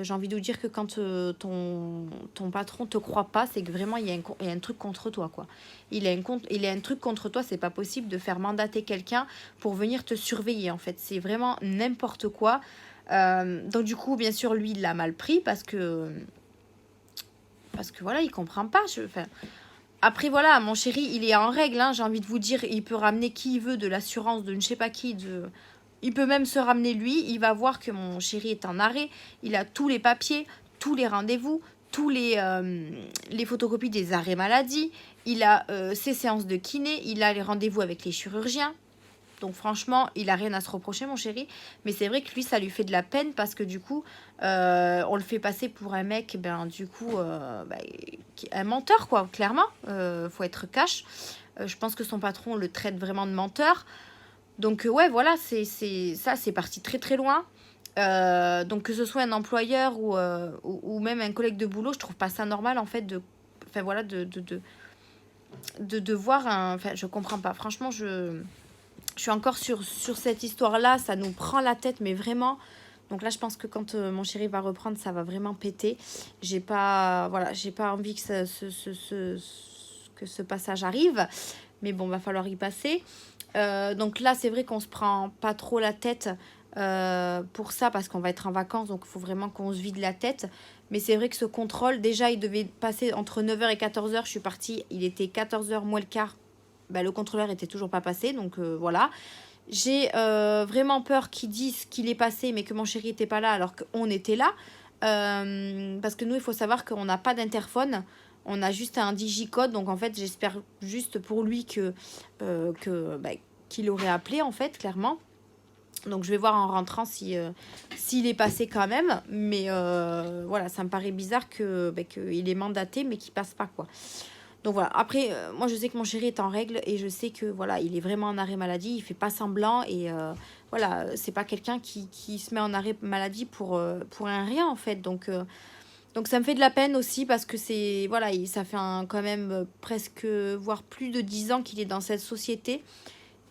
J'ai envie de vous dire que quand ton patron te croit pas, c'est que vraiment il y a un truc contre toi, quoi. Il a un truc contre toi, c'est pas possible de faire mandater quelqu'un pour venir te surveiller, en fait. C'est vraiment n'importe quoi. Donc du coup, bien sûr, lui, il l'a mal pris parce que voilà, il comprend pas. Après, voilà, mon chéri, il est en règle, hein, j'ai envie de vous dire, il peut ramener qui il veut de l'assurance, de je ne sais pas qui, il peut même se ramener lui, il va voir que mon chéri est en arrêt, il a tous les papiers, tous les rendez-vous, tous les photocopies des arrêts maladie, il a ses séances de kiné, il a les rendez-vous avec les chirurgiens. Donc franchement, il a rien à se reprocher, mon chéri. Mais c'est vrai que lui, ça lui fait de la peine parce que du coup, on le fait passer pour un mec, un menteur, quoi, clairement. Faut être cash. Je pense que son patron le traite vraiment de menteur. Donc ouais, voilà, c'est parti très très loin. Donc que ce soit un employeur ou même un collègue de boulot, je trouve pas ça normal en fait de voir un... Enfin, je comprends pas. Franchement, je suis encore sur cette histoire-là. Ça nous prend la tête, mais vraiment. Donc là, je pense que quand mon chéri va reprendre, ça va vraiment péter. J'ai pas envie que ce passage arrive. Mais bon, va falloir y passer. Donc là, c'est vrai qu'on se prend pas trop la tête pour ça parce qu'on va être en vacances. Donc, il faut vraiment qu'on se vide la tête. Mais c'est vrai que ce contrôle, déjà, il devait passer entre 9h et 14h. Je suis partie, il était 14h moins le quart. Ben, le contrôleur était toujours pas passé. Donc, voilà. J'ai vraiment peur qu'ils disent qu'il est passé, mais que mon chéri était pas là alors qu'on était là. Parce que nous, il faut savoir qu'on n'a pas d'interphone. On a juste un digicode. Donc, en fait, j'espère juste pour lui qu'il aurait appelé, en fait, clairement. Donc, je vais voir en rentrant s'il est passé quand même. Mais voilà, ça me paraît bizarre qu'il est mandaté, mais qu'il passe pas, quoi. Donc voilà, après, moi je sais que mon chéri est en règle et je sais que voilà, il est vraiment en arrêt maladie, il fait pas semblant et voilà, c'est pas quelqu'un qui se met en arrêt maladie pour un rien en fait. Donc ça me fait de la peine aussi parce que c'est voilà, ça fait quand même presque voire plus de 10 ans qu'il est dans cette société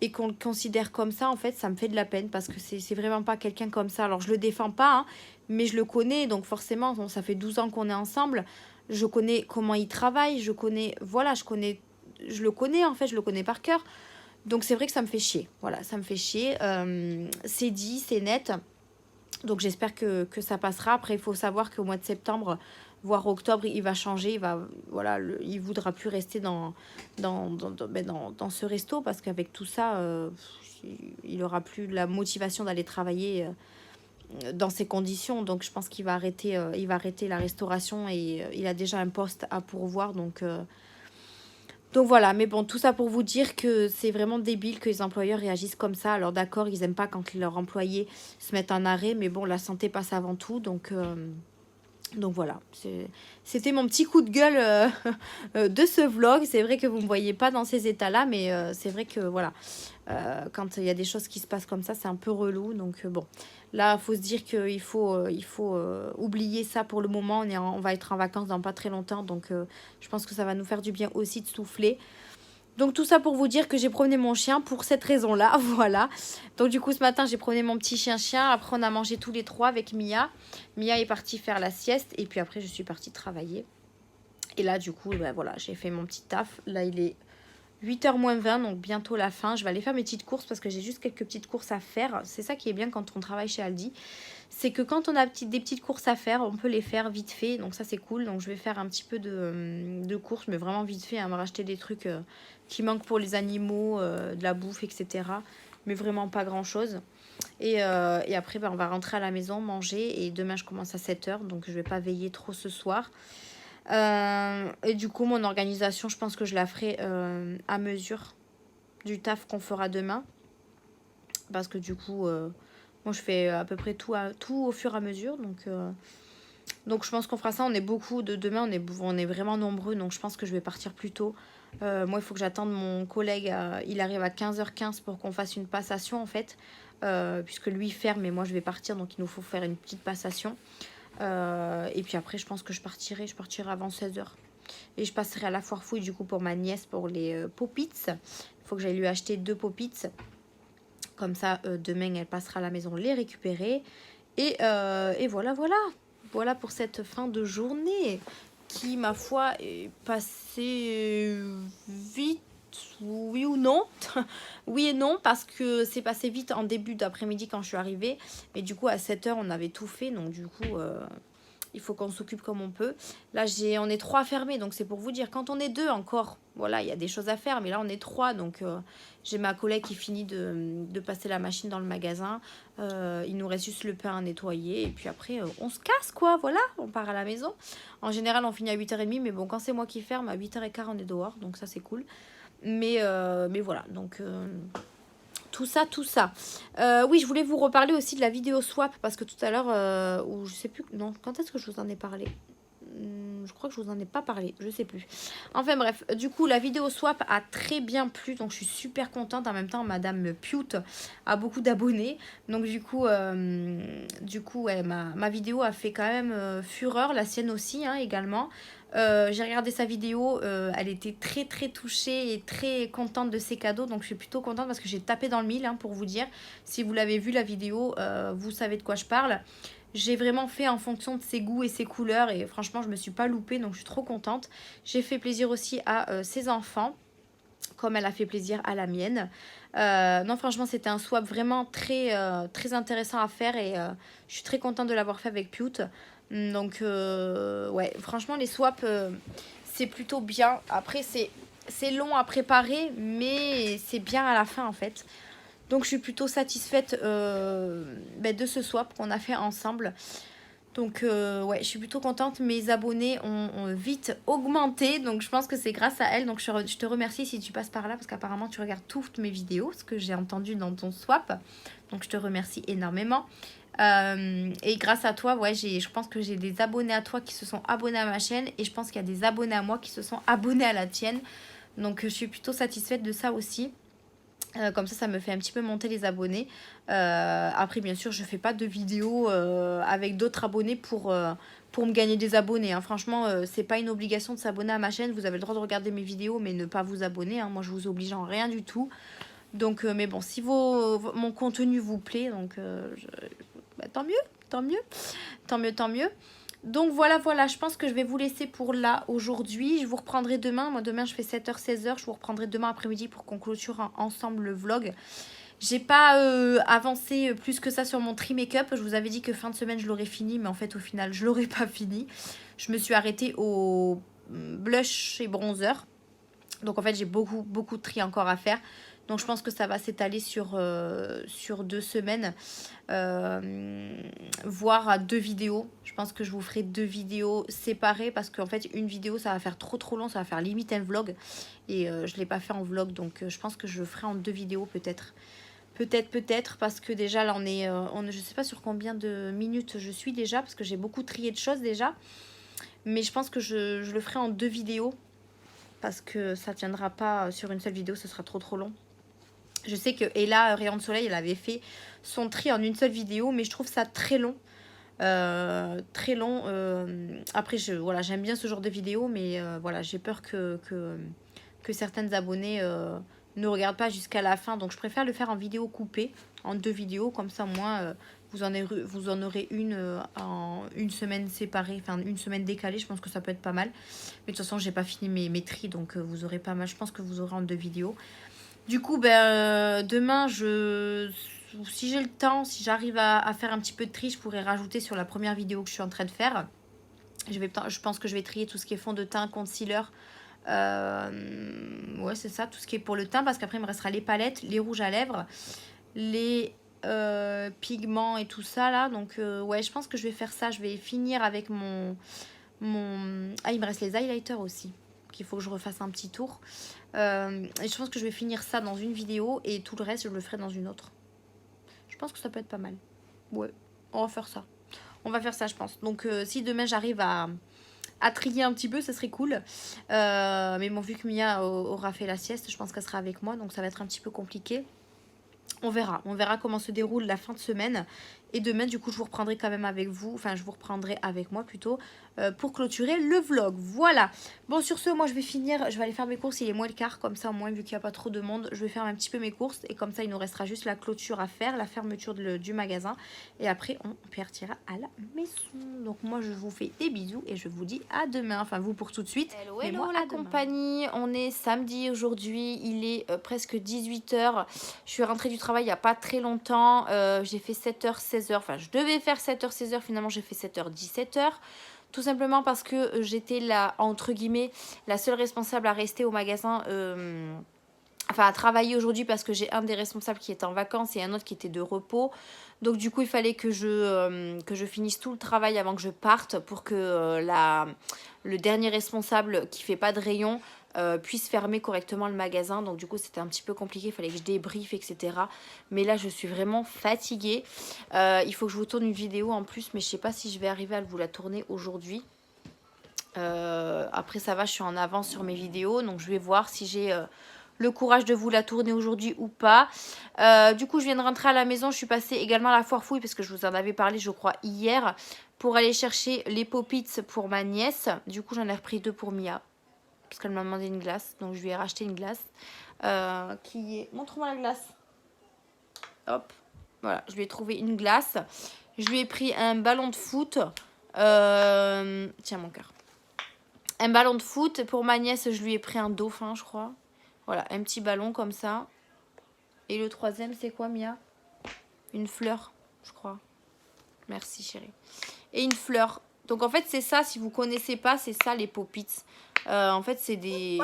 et qu'on le considère comme ça, en fait, ça me fait de la peine parce que c'est vraiment pas quelqu'un comme ça. Alors je le défends pas, hein, mais je le connais, donc forcément, bon, ça fait 12 ans qu'on est ensemble. Je connais comment il travaille, je le connais en fait, je le connais par cœur. Donc c'est vrai que ça me fait chier. Voilà, ça me fait chier. C'est dit, c'est net. Donc j'espère que ça passera. Après, il faut savoir qu'au mois de septembre, voire octobre, il va changer. Il voudra plus rester dans ce resto parce qu'avec tout ça, il aura plus la motivation d'aller travailler dans ces conditions. Donc je pense qu'il va arrêter la restauration et il a déjà un poste à pourvoir. Donc voilà, mais bon, tout ça pour vous dire que c'est vraiment débile que les employeurs réagissent comme ça. Alors d'accord, ils aiment pas quand leurs employés se mettent en arrêt, mais bon, la santé passe avant tout. Donc voilà, c'était mon petit coup de gueule de ce vlog. C'est vrai que vous ne me voyez pas dans ces états-là, mais c'est vrai que voilà, quand il y a des choses qui se passent comme ça, c'est un peu relou. Donc bon, là, il faut se dire qu'il faut oublier ça pour le moment. On va être en vacances dans pas très longtemps, donc je pense que ça va nous faire du bien aussi de souffler. Donc tout ça pour vous dire que j'ai promené mon chien pour cette raison-là, voilà. Donc du coup ce matin j'ai promené mon petit chien. Après on a mangé tous les trois avec Mia. Mia est partie faire la sieste et puis après je suis partie travailler. Et là du coup voilà, j'ai fait mon petit taf. Là il est 8h moins 20, donc bientôt la fin. Je vais aller faire mes petites courses parce que j'ai juste quelques petites courses à faire. C'est ça qui est bien quand on travaille chez Aldi. C'est que quand on a des petites courses à faire, on peut les faire vite fait. Donc ça c'est cool. Donc je vais faire un petit peu de courses, mais vraiment vite fait, me racheter des trucs qui manquent pour les animaux, de la bouffe, etc. mais vraiment pas grand chose. Et après on va rentrer à la maison, manger, et demain je commence à 7h, donc je vais pas veiller trop ce soir. Et du coup mon organisation, je pense que je la ferai à mesure du taf qu'on fera demain, parce que du coup moi je fais à peu près tout au fur et à mesure, donc je pense qu'on fera ça. On est beaucoup demain, on est vraiment nombreux, donc je pense que je vais partir plus tôt. Moi il faut que j'attende mon collègue, il arrive à 15h15 pour qu'on fasse une passation en fait, puisque lui ferme et moi je vais partir, donc il nous faut faire une petite passation. Et puis après je pense que je partirai avant 16h. Et je passerai à la foire fouille du coup pour ma nièce, pour les Pop-Its. Il faut que j'aille lui acheter 2 Pop-Its. Comme ça, demain, elle passera à la maison les récupérer. Et voilà. Voilà pour cette fin de journée qui, ma foi, est passée vite, oui ou non. Oui et non, parce que c'est passé vite en début d'après-midi quand je suis arrivée. Et du coup, à 7h, on avait tout fait. Donc du coup... il faut qu'on s'occupe comme on peut. Là, on est 3 fermés, donc c'est pour vous dire. Quand on est 2 encore, voilà, il y a des choses à faire. Mais là, on est 3, donc j'ai ma collègue qui finit de passer la machine dans le magasin. Il nous reste juste le pain à nettoyer. Et puis après, on se casse, quoi. Voilà, on part à la maison. En général, on finit à 8h30. Mais bon, quand c'est moi qui ferme, à 8h15, on est dehors. Donc ça, c'est cool. Mais voilà, donc... tout ça. Oui, je voulais vous reparler aussi de la vidéo swap, parce que tout à l'heure, ou je sais plus, non, quand est-ce que je vous en ai parlé? Je crois que je vous en ai pas parlé, je sais plus. Enfin bref, du coup, la vidéo swap a très bien plu, donc je suis super contente. En même temps, Madame Pute a beaucoup d'abonnés, donc du coup ouais, ma vidéo a fait quand même fureur, la sienne aussi, hein, également. J'ai regardé sa vidéo, elle était très très touchée et très contente de ses cadeaux, donc je suis plutôt contente parce que j'ai tapé dans le mille, hein, pour vous dire. Si vous l'avez vu la vidéo, vous savez de quoi je parle. J'ai vraiment fait en fonction de ses goûts et ses couleurs, et franchement je me suis pas loupée, donc je suis trop contente. J'ai fait plaisir aussi à ses enfants, comme elle a fait plaisir à la mienne. Non, franchement, c'était un swap vraiment très, très intéressant à faire, et je suis très contente de l'avoir fait avec Pute. Donc, ouais, franchement, les swaps, c'est plutôt bien. Après, c'est long à préparer, mais c'est bien à la fin, en fait. Donc, je suis plutôt satisfaite de ce swap qu'on a fait ensemble. Donc, ouais, je suis plutôt contente. Mes abonnés ont vite augmenté. Donc, je pense que c'est grâce à elle. Donc, je te remercie si tu passes par là, parce qu'apparemment, tu regardes toutes mes vidéos, ce que j'ai entendu dans ton swap. Donc, je te remercie énormément. Et grâce à toi, ouais, je pense que j'ai des abonnés à toi qui se sont abonnés à ma chaîne. Et je pense qu'il y a des abonnés à moi qui se sont abonnés à la tienne. Donc, je suis plutôt satisfaite de ça aussi. Comme ça me fait un petit peu monter les abonnés. Après, bien sûr, je fais pas de vidéos avec d'autres abonnés pour me gagner des abonnés, hein. Franchement, c'est pas une obligation de s'abonner à ma chaîne. Vous avez le droit de regarder mes vidéos, mais ne pas vous abonner, hein. Moi, je vous oblige en rien du tout. Donc, mais bon, si mon contenu vous plaît, donc tant mieux. Donc voilà, je pense que je vais vous laisser pour là aujourd'hui. Je vous reprendrai demain. Moi, demain, je fais 7h, 16h. Je vous reprendrai demain après-midi pour qu'on clôture ensemble le vlog. J'ai pas avancé plus que ça sur mon tri make-up. Je vous avais dit que fin de semaine, je l'aurais fini. Mais en fait, au final, je l'aurais pas fini. Je me suis arrêtée au blush et bronzer. Donc, en fait, j'ai beaucoup de tri encore à faire. Donc, je pense que ça va s'étaler sur 2 semaines, voire à 2 vidéos. Je pense que je vous ferai 2 vidéos séparées, parce qu'en fait, une vidéo, ça va faire trop long. Ça va faire limite un vlog. Et je ne l'ai pas fait en vlog. Donc, je pense que je le ferai en 2 vidéos peut-être. Peut-être, parce que déjà, là, je sais pas sur combien de minutes je suis déjà, parce que j'ai beaucoup trié de choses déjà. Mais je pense que je le ferai en 2 vidéos, parce que ça ne tiendra pas sur une seule vidéo, ce sera trop long. Je sais que Ella, Rayon de Soleil, elle avait fait son tri en une seule vidéo, mais je trouve ça très long. Après, voilà, j'aime bien ce genre de vidéo, mais voilà, j'ai peur que certaines abonnées ne regardent pas jusqu'à la fin. Donc, je préfère le faire en vidéo coupée, en 2 vidéos. Comme ça, au moins, vous en aurez une en une semaine séparée, enfin une semaine décalée. Je pense que ça peut être pas mal. Mais de toute façon, j'ai pas fini mes tris, donc vous aurez pas mal. Je pense que vous aurez en 2 vidéos. Du coup, demain, si j'ai le temps, si j'arrive à faire un petit peu de tri, je pourrais rajouter sur la première vidéo que je suis en train de faire. Je pense que je vais trier tout ce qui est fond de teint, concealer. Ouais, c'est ça, tout ce qui est pour le teint, parce qu'après, il me restera les palettes, les rouges à lèvres les pigments et tout ça là. Donc ouais, je pense que je vais faire ça. Je vais finir avec mon... Ah, il me reste les highlighters aussi, qu'il faut que je refasse un petit tour. Et je pense que je vais finir ça dans une vidéo et tout le reste, je le ferai dans une autre. Je pense que ça peut être pas mal. Ouais, on va faire ça. On va faire ça, je pense. Donc si demain j'arrive à trier un petit peu, ça serait cool. Mais bon, vu que Mia aura fait la sieste, je pense qu'elle sera avec moi. Donc ça va être un petit peu compliqué. On verra comment se déroule la fin de semaine. Et demain, du coup, je vous reprendrai quand même avec vous. Enfin, je vous reprendrai avec moi plutôt pour clôturer le vlog. Voilà. Bon, sur ce, moi, je vais finir. Je vais aller faire mes courses. Il est moins le quart. Comme ça, au moins, vu qu'il n'y a pas trop de monde, je vais faire un petit peu mes courses. Et comme ça, il nous restera juste la clôture à faire, la fermeture du magasin. Et après, on partira à la maison. Donc, moi, je vous fais des bisous et je vous dis à demain. Enfin, vous pour tout de suite. Hello, hello, moi, la compagnie. On est samedi aujourd'hui. Il est presque 18 h. Je suis rentrée du travail il n'y a pas très longtemps. J'ai fait 7h, 16h. Enfin, je devais faire 7h, 16h. Finalement, j'ai fait 7h, 17h. Tout simplement parce que j'étais là, entre guillemets, la seule responsable à rester au magasin. Enfin, à travailler aujourd'hui parce que j'ai un des responsables qui est en vacances et un autre qui était de repos. Donc, du coup, il fallait que je finisse tout le travail avant que je parte pour que le dernier responsable qui fait pas de rayon puisse fermer correctement le magasin. Donc du coup c'était un petit peu compliqué, il fallait que je débriefe, etc. Mais là je suis vraiment fatiguée. Il faut que je vous tourne une vidéo en plus, mais je sais pas si je vais arriver à vous la tourner aujourd'hui. Après ça va, je suis en avance sur mes vidéos, donc je vais voir si j'ai le courage de vous la tourner aujourd'hui ou pas. Du coup je viens de rentrer à la maison, je suis passée également à la foire fouille parce que je vous en avais parlé je crois hier, pour aller chercher les pop-its pour ma nièce. Du coup j'en ai repris 2 pour Mia parce qu'elle m'a demandé une glace, donc je lui ai racheté une glace qui est... Montre-moi la glace. Hop, voilà, je lui ai trouvé une glace. Je lui ai pris un ballon de foot. Tiens mon cœur. Un ballon de foot. Pour ma nièce, je lui ai pris un dauphin, je crois. Voilà, un petit ballon comme ça. Et le troisième, c'est quoi, Mia? Une fleur, je crois. Merci, chérie. Et une fleur. Donc, en fait, c'est ça. Si vous connaissez pas, c'est ça, les pop-its. En fait, c'est des...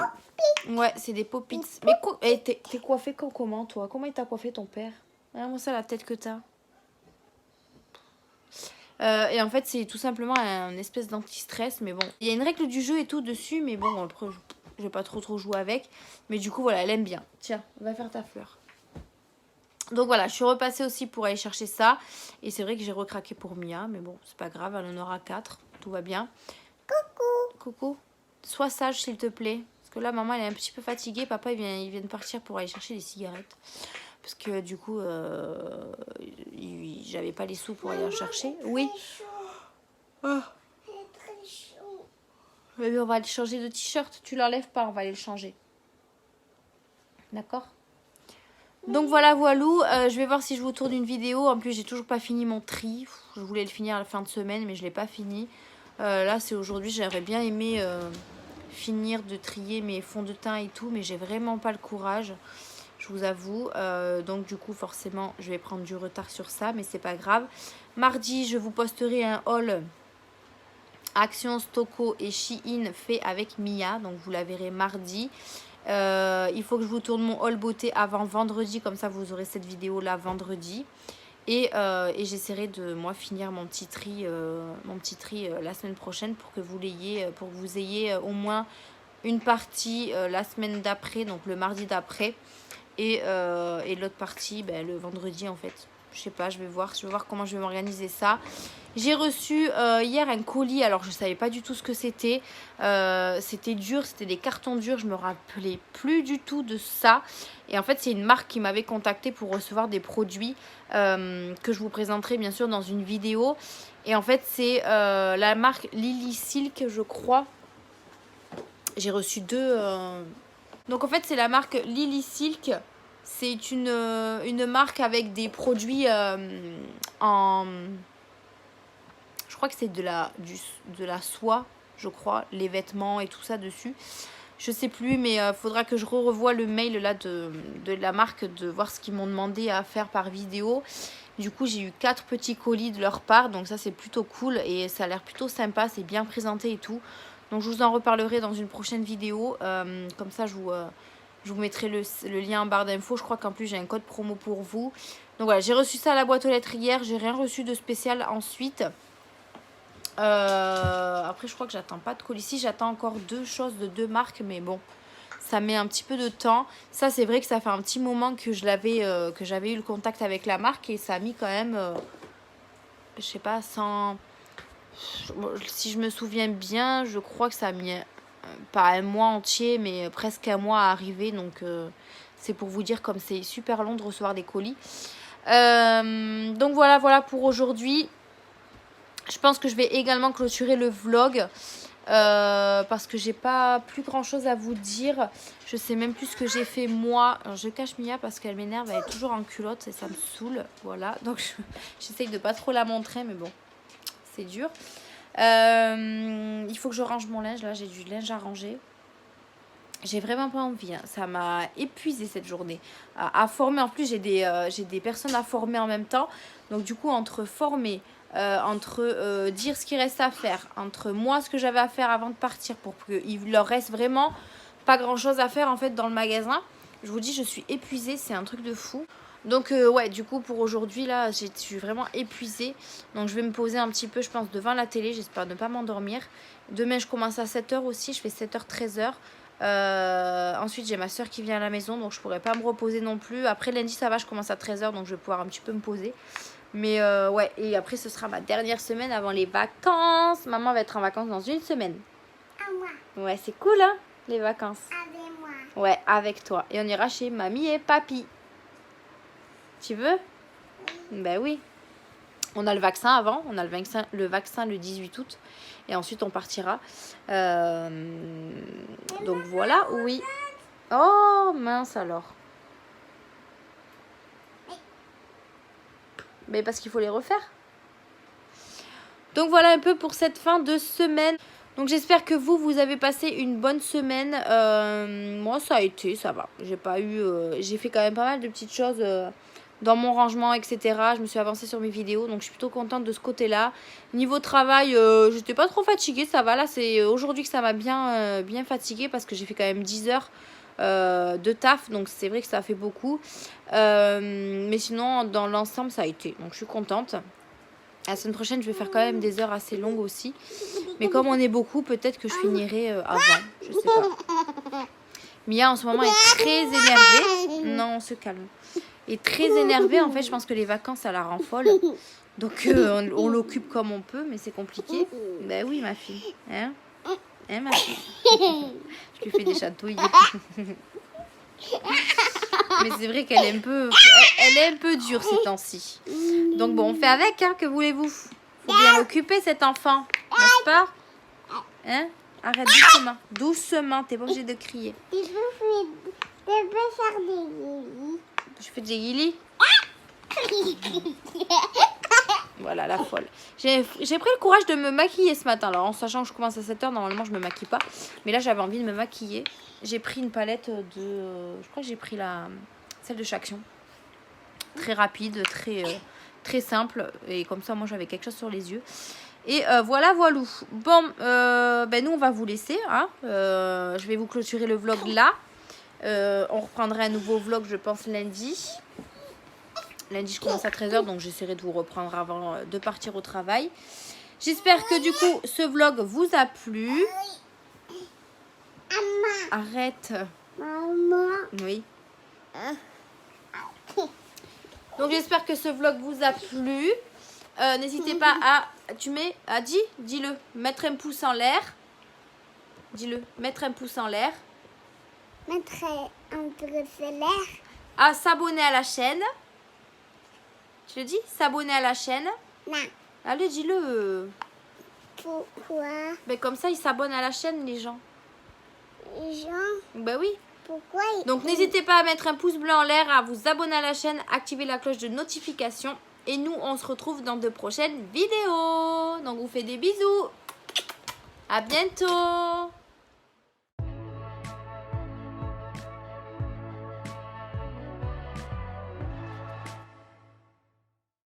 Ouais, c'est des pop-its. Mais t'es coiffée comment, toi? Comment il t'a coiffé, ton père? Regarde-moi ça, la tête que t'as. Et en fait, c'est tout simplement un espèce d'anti-stress. Mais bon, il y a une règle du jeu et tout dessus. Mais bon, après, je vais pas trop jouer avec. Mais du coup, voilà, elle aime bien. Tiens, va faire ta fleur. Donc voilà, je suis repassée aussi pour aller chercher ça. Et c'est vrai que j'ai recraqué pour Mia. Mais bon, c'est pas grave, elle en aura 4. Tout va bien. Coucou. Coucou. Sois sage, s'il te plaît. Parce que là, maman, elle est un petit peu fatiguée. Papa, il vient de partir pour aller chercher des cigarettes. Parce que du coup, j'avais pas les sous pour aller en chercher. Oui. Oh. Mais on va aller changer de t-shirt. Tu l'enlèves pas, on va aller le changer. D'accord? Donc voilà, voilou. Je vais voir si je vous tourne une vidéo. En plus, j'ai toujours pas fini mon tri. Je voulais le finir à la fin de semaine, mais je l'ai pas fini. Là, c'est aujourd'hui. J'aurais bien aimé finir de trier mes fonds de teint et tout, mais j'ai vraiment pas le courage. Je vous avoue. Donc du coup, forcément, je vais prendre du retard sur ça, mais c'est pas grave. Mardi, je vous posterai un haul Action, Stocco et Shein fait avec Mia. Donc vous la verrez mardi. Il faut que je vous tourne mon haul beauté avant vendredi. Comme ça, vous aurez cette vidéo là vendredi. Et j'essaierai de moi finir mon petit tri la semaine prochaine pour que vous l'ayez, pour que vous ayez au moins une partie la semaine d'après, donc le mardi d'après. Et l'autre partie le vendredi en fait. Je sais pas, je vais voir comment je vais m'organiser ça. J'ai reçu hier un colis, alors je savais pas du tout ce que c'était. C'était dur, c'était des cartons durs, je me rappelais plus du tout de ça. Et en fait c'est une marque qui m'avait contacté pour recevoir des produits que je vous présenterai bien sûr dans une vidéo. Et en fait c'est la marque Lily Silk, je crois. J'ai reçu 2... Donc en fait c'est la marque Lily Silk. C'est une marque avec des produits en... Je crois que c'est de la soie, je crois. Les vêtements et tout ça dessus. Je sais plus, mais faudra que je revoie le mail là de la marque, de voir ce qu'ils m'ont demandé à faire par vidéo. Du coup j'ai eu 4 petits colis de leur part. Donc ça c'est plutôt cool et ça a l'air plutôt sympa. C'est bien présenté et tout. Donc je vous en reparlerai dans une prochaine vidéo. Comme ça je Je vous mettrai le lien en barre d'infos. Je crois qu'en plus j'ai un code promo pour vous. Donc voilà, j'ai reçu ça à la boîte aux lettres hier. J'ai rien reçu de spécial ensuite. Après je crois que j'attends pas de colis. Si, j'attends encore 2 choses de 2 marques, mais bon, ça met un petit peu de temps. Ça c'est vrai que ça fait un petit moment que j'avais eu le contact avec la marque et ça a mis quand même je sais pas, si je me souviens bien, je crois que ça a mis pas un mois entier, mais presque un mois à arriver. Donc c'est pour vous dire comme c'est super long de recevoir des colis. Donc voilà pour aujourd'hui. Je pense que je vais également clôturer le vlog parce que j'ai pas plus grand chose à vous dire. Je sais même plus ce que j'ai fait moi. Alors, je cache Mia parce qu'elle m'énerve, elle est toujours en culotte et ça me saoule. Voilà, donc j'essaye de pas trop la montrer, mais bon, c'est dur. Il faut que je range mon linge. Là, j'ai du linge à ranger. J'ai vraiment pas envie, hein. Ça m'a épuisé cette journée. À former, en plus j'ai des personnes à former en même temps. Donc du coup, entre former, entre dire ce qu'il reste à faire, entre moi ce que j'avais à faire avant de partir pour qu'il leur reste vraiment pas grand chose à faire en fait dans le magasin. Je vous dis, je suis épuisée, c'est un truc de fou. Donc ouais, du coup pour aujourd'hui là, je suis vraiment épuisée. Donc je vais me poser un petit peu, je pense, devant la télé. J'espère ne pas m'endormir. Demain je commence à 7h aussi, je fais 7h, 13h. Ensuite j'ai ma soeur qui vient à la maison, donc je pourrais pas me reposer non plus. Après lundi ça va, je commence à 13h, donc je vais pouvoir un petit peu me poser. Mais ouais, et après ce sera ma dernière semaine avant les vacances. Maman va être en vacances dans une semaine. À moi. Ouais, c'est cool hein, les vacances. Avec moi. Ouais, avec toi. Et on ira chez mamie et papy. Tu veux? Ben oui. On a le vaccin avant, on a le vaccin le 18 août. Et ensuite on partira. Donc voilà, oui. Oh mince alors. Mais parce qu'il faut les refaire. Donc voilà un peu pour cette fin de semaine. Donc j'espère que vous avez passé une bonne semaine. Moi ça a été, ça va. J'ai pas eu, j'ai fait quand même pas mal de petites choses dans mon rangement, etc. Je me suis avancée sur mes vidéos, donc je suis plutôt contente de ce côté-là. Niveau travail, j'étais pas trop fatiguée, ça va. Là c'est aujourd'hui que ça m'a bien fatiguée parce que j'ai fait quand même 10 heures de taf, donc c'est vrai que ça fait beaucoup. Mais sinon dans l'ensemble ça a été, donc je suis contente. La semaine prochaine, je vais faire quand même des heures assez longues aussi. Mais comme on est beaucoup, peut-être que je finirai avant. Je sais pas. Mia, en ce moment, est très énervée. Non, on se calme. Est très énervée. En fait, je pense que les vacances, ça la rend folle. Donc, on l'occupe comme on peut, mais c'est compliqué. Ben oui, ma fille. Hein, ma fille. Je lui fais des chatouilles. Mais c'est vrai qu'elle est un peu dure ces temps-ci. Donc bon, on fait avec, hein, que voulez-vous? Faut bien l'occuper cet enfant, n'est-ce pas? Hein? Arrête doucement, doucement, t'es pas obligé de crier. Je peux faire des guillis. Je fais des guilis. Voilà, la folle. J'ai pris le courage de me maquiller ce matin. Alors, en sachant que je commence à 7h, normalement, je me maquille pas. Mais là, j'avais envie de me maquiller. J'ai pris une palette de... Je crois que j'ai pris celle de Chaction. Très rapide, très simple. Et comme ça, moi, j'avais quelque chose sur les yeux. Et voilà. Bon, nous, on va vous laisser. Hein. Je vais vous clôturer le vlog là. On reprendra un nouveau vlog, je pense, lundi. Lundi, je commence à 13h, donc j'essaierai de vous reprendre avant de partir au travail. J'espère que du coup, ce vlog vous a plu. Arrête. Maman. Oui. Donc j'espère que ce vlog vous a plu. N'hésitez pas à... Dis-le. Mettre un pouce en l'air. Dis-le. Mettre un pouce en l'air. Mettre un peu solaire. À s'abonner à la chaîne. Tu le dis? S'abonner à la chaîne. Non. Allez, dis-le. Pourquoi? Ben, comme ça, ils s'abonnent à la chaîne, les gens. Les gens? Ben oui. Pourquoi? Donc, n'hésitez pas à mettre un pouce bleu en l'air, à vous abonner à la chaîne, activer la cloche de notification. Et nous, on se retrouve dans de prochaines vidéos. Donc, on vous fait des bisous. À bientôt.